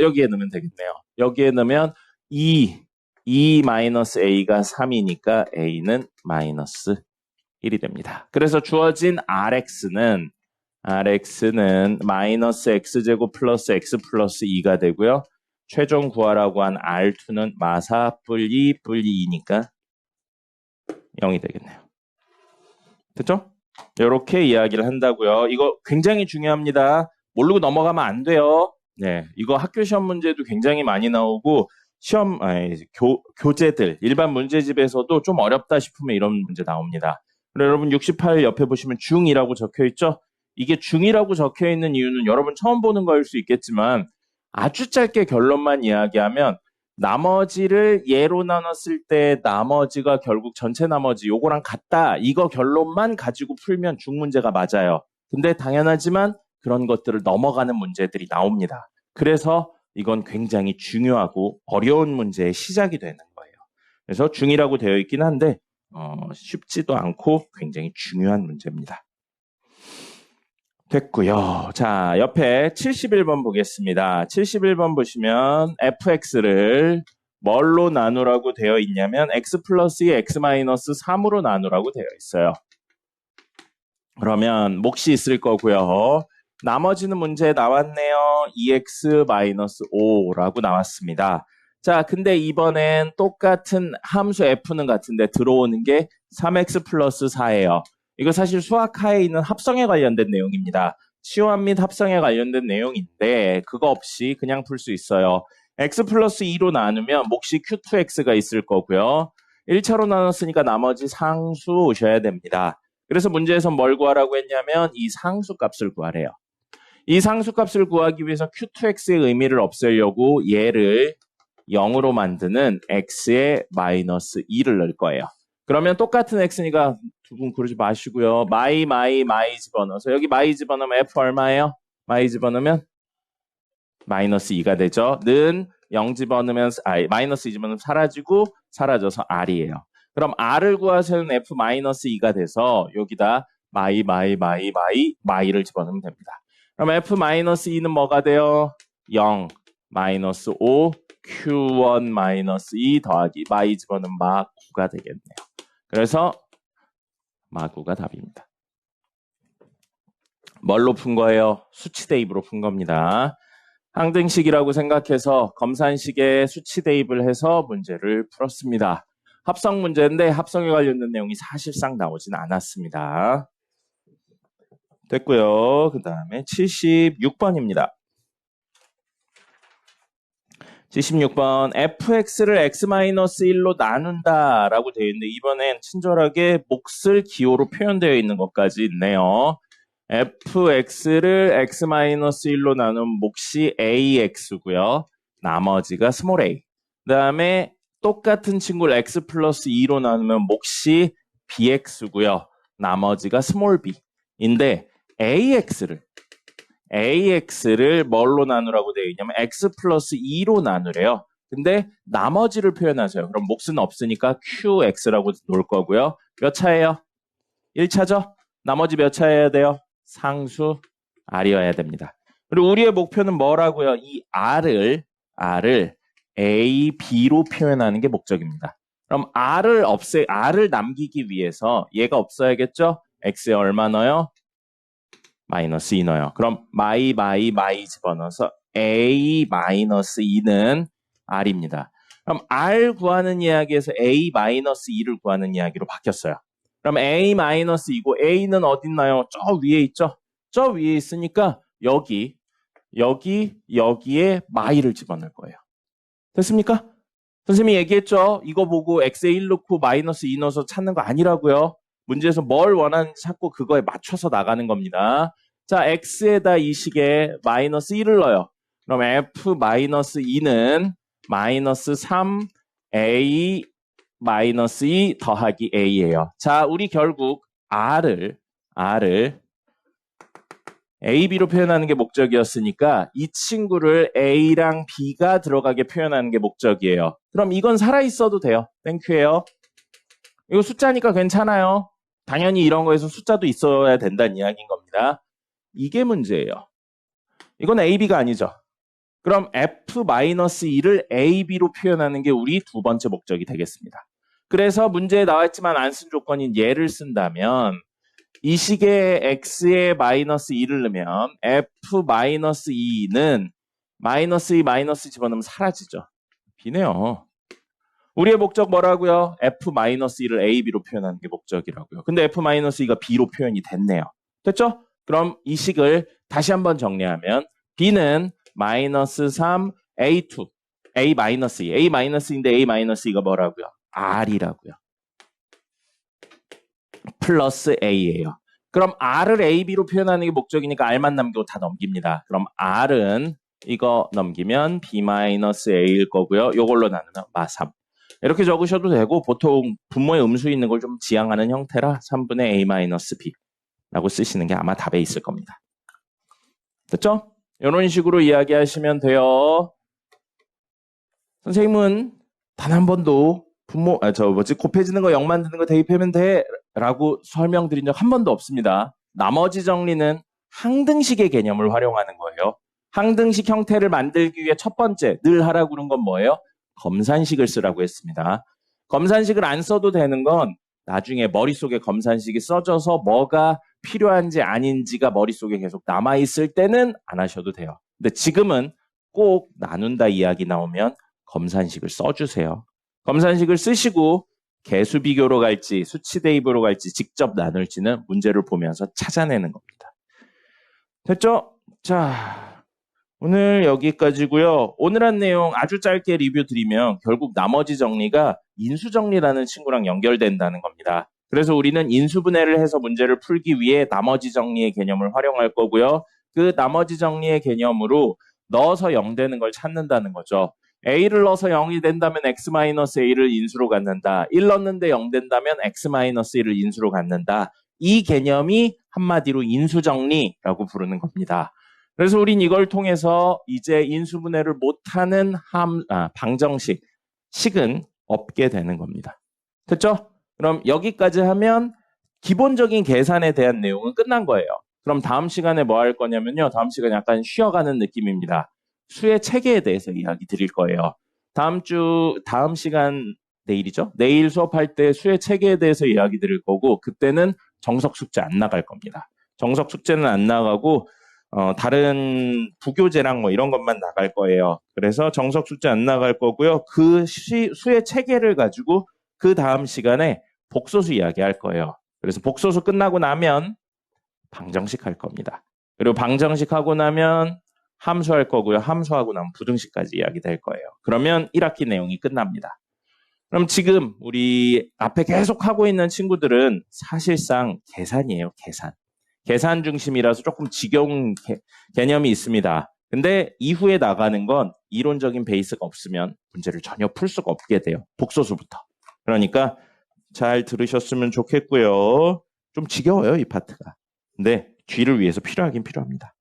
여기에 넣으면 되겠네요. 여기에 넣으면 2-A가 3이니까 A는 마이너스 1이 됩니다. 그래서 주어진 RX는 마이너스 X제곱 플러스 X 플러스 2가 되고요. 최종 구하라고 한 R2는 마사 뿔2 2니까 0이 되겠네요. 됐죠? 이렇게 이야기를 한다고요. 이거 굉장히 중요합니다. 모르고 넘어가면 안 돼요. 네, 이거 학교 시험 문제도 굉장히 많이 나오고 교재들 일반 문제집에서도 좀 어렵다 싶으면 이런 문제 나옵니다. 그리고 여러분 68 옆에 보시면 중2라고 적혀 있죠? 이게 중2라고 적혀 있는 이유는 여러분 처음 보는 거일 수 있겠지만 아주 짧게 결론만 이야기하면 나머지를 예로 나눴을 때 나머지가 결국 전체 나머지 요거랑 같다. 이거 결론만 가지고 풀면 중문제가 맞아요. 근데 당연하지만 그런 것들을 넘어가는 문제들이 나옵니다. 그래서 이건 굉장히 중요하고 어려운 문제의 시작이 되는 거예요. 그래서 중2라고 되어 있긴 한데 쉽지도 않고 굉장히 중요한 문제입니다. 됐고요. 자, 옆에 71번 보겠습니다. 71번 보시면 fx를 뭘로 나누라고 되어 있냐면 x 플러스 2 x 마이너스 3으로 나누라고 되어 있어요. 그러면 몫이 있을 거고요. 나머지는 문제에 나왔네요. 2x 마이너스 5라고 나왔습니다. 자, 근데 이번엔 똑같은 함수 f는 같은데 들어오는 게 3x 플러스 4예요. 이거 사실 수학하에 있는 합성에 관련된 내용입니다. 치환 및 합성에 관련된 내용인데 그거 없이 그냥 풀 수 있어요. x 플러스 2로 나누면 몫이 q2x가 있을 거고요. 1차로 나눴으니까 나머지 상수 오셔야 됩니다. 그래서 문제에서 뭘 구하라고 했냐면 이 상수 값을 구하래요. 이 상수 값을 구하기 위해서 q2x의 의미를 없애려고 얘를 0으로 만드는 x에 마이너스 2를 넣을 거예요. 그러면 똑같은 x니까 두 분 그러지 마시고요. 마이 집어넣어서 여기 마이 집어넣으면 f 얼마예요? 마이 집어넣으면 마이너스 2가 되죠. 는 0 집어넣으면 마이너스 2 집어넣으면 사라져서 r이에요. 그럼 r을 구하세요는 f 마이너스 2가 돼서 여기다 마이를 집어넣으면 됩니다. 그럼 f 마이너스 2는 뭐가 돼요? 0 마이너스 5 q1 마이너스 2 더하기 마이 집어넣으면 마9가 되겠네요. 그래서 마9가 답입니다. 뭘로 푼 거예요? 수치 대입으로 푼 겁니다. 항등식이라고 생각해서 검산식에 수치 대입을 해서 문제를 풀었습니다. 합성 문제인데 합성에 관련된 내용이 사실상 나오진 않았습니다. 됐고요. 그 다음에 76번입니다. 76번 fx를 x-1로 나눈다 라고 되어 있는데 이번엔 친절하게 몫을 기호로 표현되어 있는 것까지 있네요. fx를 x-1로 나눈 몫이 ax고요. 나머지가 스몰 a. 그 다음에 똑같은 친구를 x 플러스 2로 나누면 몫이 bx고요. 나머지가 스몰 b인데 AX를 뭘로 나누라고 되어 있냐면 X 플러스 2로 나누래요. 근데 나머지를 표현하세요. 그럼 몫은 없으니까 QX라고 놓을 거고요. 몇 차예요? 1차죠? 나머지 몇 차여야 돼요? 상수 R이어야 됩니다. 그리고 우리의 목표는 뭐라고요? 이 R을 A, B로 표현하는 게 목적입니다. 그럼 R을 남기기 위해서 얘가 없어야겠죠? X에 얼마 넣어요? 마이너스 2 넣어요. 그럼 마이 집어넣어서 a 마이너스 2는 r입니다. 그럼 r 구하는 이야기에서 a 마이너스 2를 구하는 이야기로 바뀌었어요. 그럼 a 마이너스 2고 a는 어디 있나요? 저 위에 있죠? 저 위에 있으니까 여기에 마이를 집어넣을 거예요. 됐습니까? 선생님이 얘기했죠? 이거 보고 x에 1 넣고 마이너스 2 넣어서 찾는 거 아니라고요. 문제에서 뭘 원하는지 찾고 그거에 맞춰서 나가는 겁니다. 자, x에다 이 식에 마이너스 1을 넣어요. 그럼 f 마이너스 2는 마이너스 3a 마이너스 2 더하기 a예요. 자, 우리 결국 r을 a, b로 표현하는 게 목적이었으니까 이 친구를 a랑 b가 들어가게 표현하는 게 목적이에요. 그럼 이건 살아있어도 돼요. 땡큐예요. 이거 숫자니까 괜찮아요. 당연히 이런 거에서 숫자도 있어야 된다는 이야기인 겁니다. 이게 문제예요. 이건 A, B가 아니죠. 그럼 F-2를 A, B로 표현하는 게 우리 두 번째 목적이 되겠습니다. 그래서 문제에 나왔지만 안 쓴 조건인 얘를 쓴다면 이 식에 X에 마이너스 2를 넣으면 F-2는 마이너스 2 마이너스 집어넣으면 사라지죠. B네요. 우리의 목적 뭐라고요? F-2를 A, B로 표현하는 게 목적이라고요. 근데 F-2가 B로 표현이 됐네요. 됐죠? 그럼 이 식을 다시 한번 정리하면 B는 마이너스 3, A2, A-2, A-2인데 A-2가 뭐라고요? R이라고요. 플러스 A예요. 그럼 R을 A, B로 표현하는 게 목적이니까 R만 남기고 다 넘깁니다. 그럼 R은 이거 넘기면 B-A일 거고요. 이걸로 나누면 마3. 이렇게 적으셔도 되고 보통 분모에 음수 있는 걸 좀 지향하는 형태라 3분의 A-B라고 쓰시는 게 아마 답에 있을 겁니다. 됐죠? 이런 식으로 이야기하시면 돼요. 선생님은 단 한 번도 곱해지는 거 0 만드는 거 대입하면 돼 라고 설명드린 적 한 번도 없습니다. 나머지 정리는 항등식의 개념을 활용하는 거예요. 항등식 형태를 만들기 위해 첫 번째 늘 하라고 그런 건 뭐예요? 검산식을 쓰라고 했습니다. 검산식을 안 써도 되는 건 나중에 머릿속에 검산식이 써져서 뭐가 필요한지 아닌지가 머릿속에 계속 남아있을 때는 안 하셔도 돼요. 근데 지금은 꼭 나눈다 이야기 나오면 검산식을 써주세요. 검산식을 쓰시고 개수 비교로 갈지 수치 대입으로 갈지 직접 나눌지는 문제를 보면서 찾아내는 겁니다. 됐죠? 자, 오늘 여기까지고요. 오늘 한 내용 아주 짧게 리뷰 드리면 결국 나머지 정리가 인수정리라는 친구랑 연결된다는 겁니다. 그래서 우리는 인수분해를 해서 문제를 풀기 위해 나머지 정리의 개념을 활용할 거고요. 그 나머지 정리의 개념으로 넣어서 0 되는 걸 찾는다는 거죠. A를 넣어서 0이 된다면 X-A를 인수로 갖는다. 1 넣는데 0 된다면 X-1을 인수로 갖는다. 이 개념이 한마디로 인수정리라고 부르는 겁니다. 그래서 우린 이걸 통해서 이제 인수분해를 못하는 방정식은 없게 되는 겁니다. 됐죠? 그럼 여기까지 하면 기본적인 계산에 대한 내용은 끝난 거예요. 그럼 다음 시간에 뭐 할 거냐면요. 다음 시간에 약간 쉬어가는 느낌입니다. 수의 체계에 대해서 이야기 드릴 거예요. 다음 시간 내일이죠? 내일 수업할 때 수의 체계에 대해서 이야기 드릴 거고 그때는 정석 숙제 안 나갈 겁니다. 정석 숙제는 안 나가고 다른 부교재랑 뭐 이런 것만 나갈 거예요. 그래서 정석 숙제 안 나갈 거고요. 그 수의 체계를 가지고 그 다음 시간에 복소수 이야기 할 거예요. 그래서 복소수 끝나고 나면 방정식 할 겁니다. 그리고 방정식 하고 나면 함수 할 거고요. 함수하고 나면 부등식까지 이야기 될 거예요. 그러면 1학기 내용이 끝납니다. 그럼 지금 우리 앞에 계속 하고 있는 친구들은 사실상 계산이에요. 계산 중심이라서 조금 지겨운 개념이 있습니다. 근데 이후에 나가는 건 이론적인 베이스가 없으면 문제를 전혀 풀 수가 없게 돼요. 복소수부터. 그러니까 잘 들으셨으면 좋겠고요. 좀 지겨워요, 이 파트가. 근데 G를 위해서 필요하긴 필요합니다.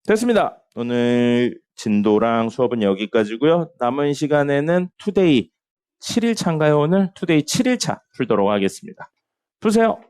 됐습니다. 오늘 진도랑 수업은 여기까지고요. 남은 시간에는 투데이 7일차인가요, 오늘? 투데이 7일차 풀도록 하겠습니다. 푸세요.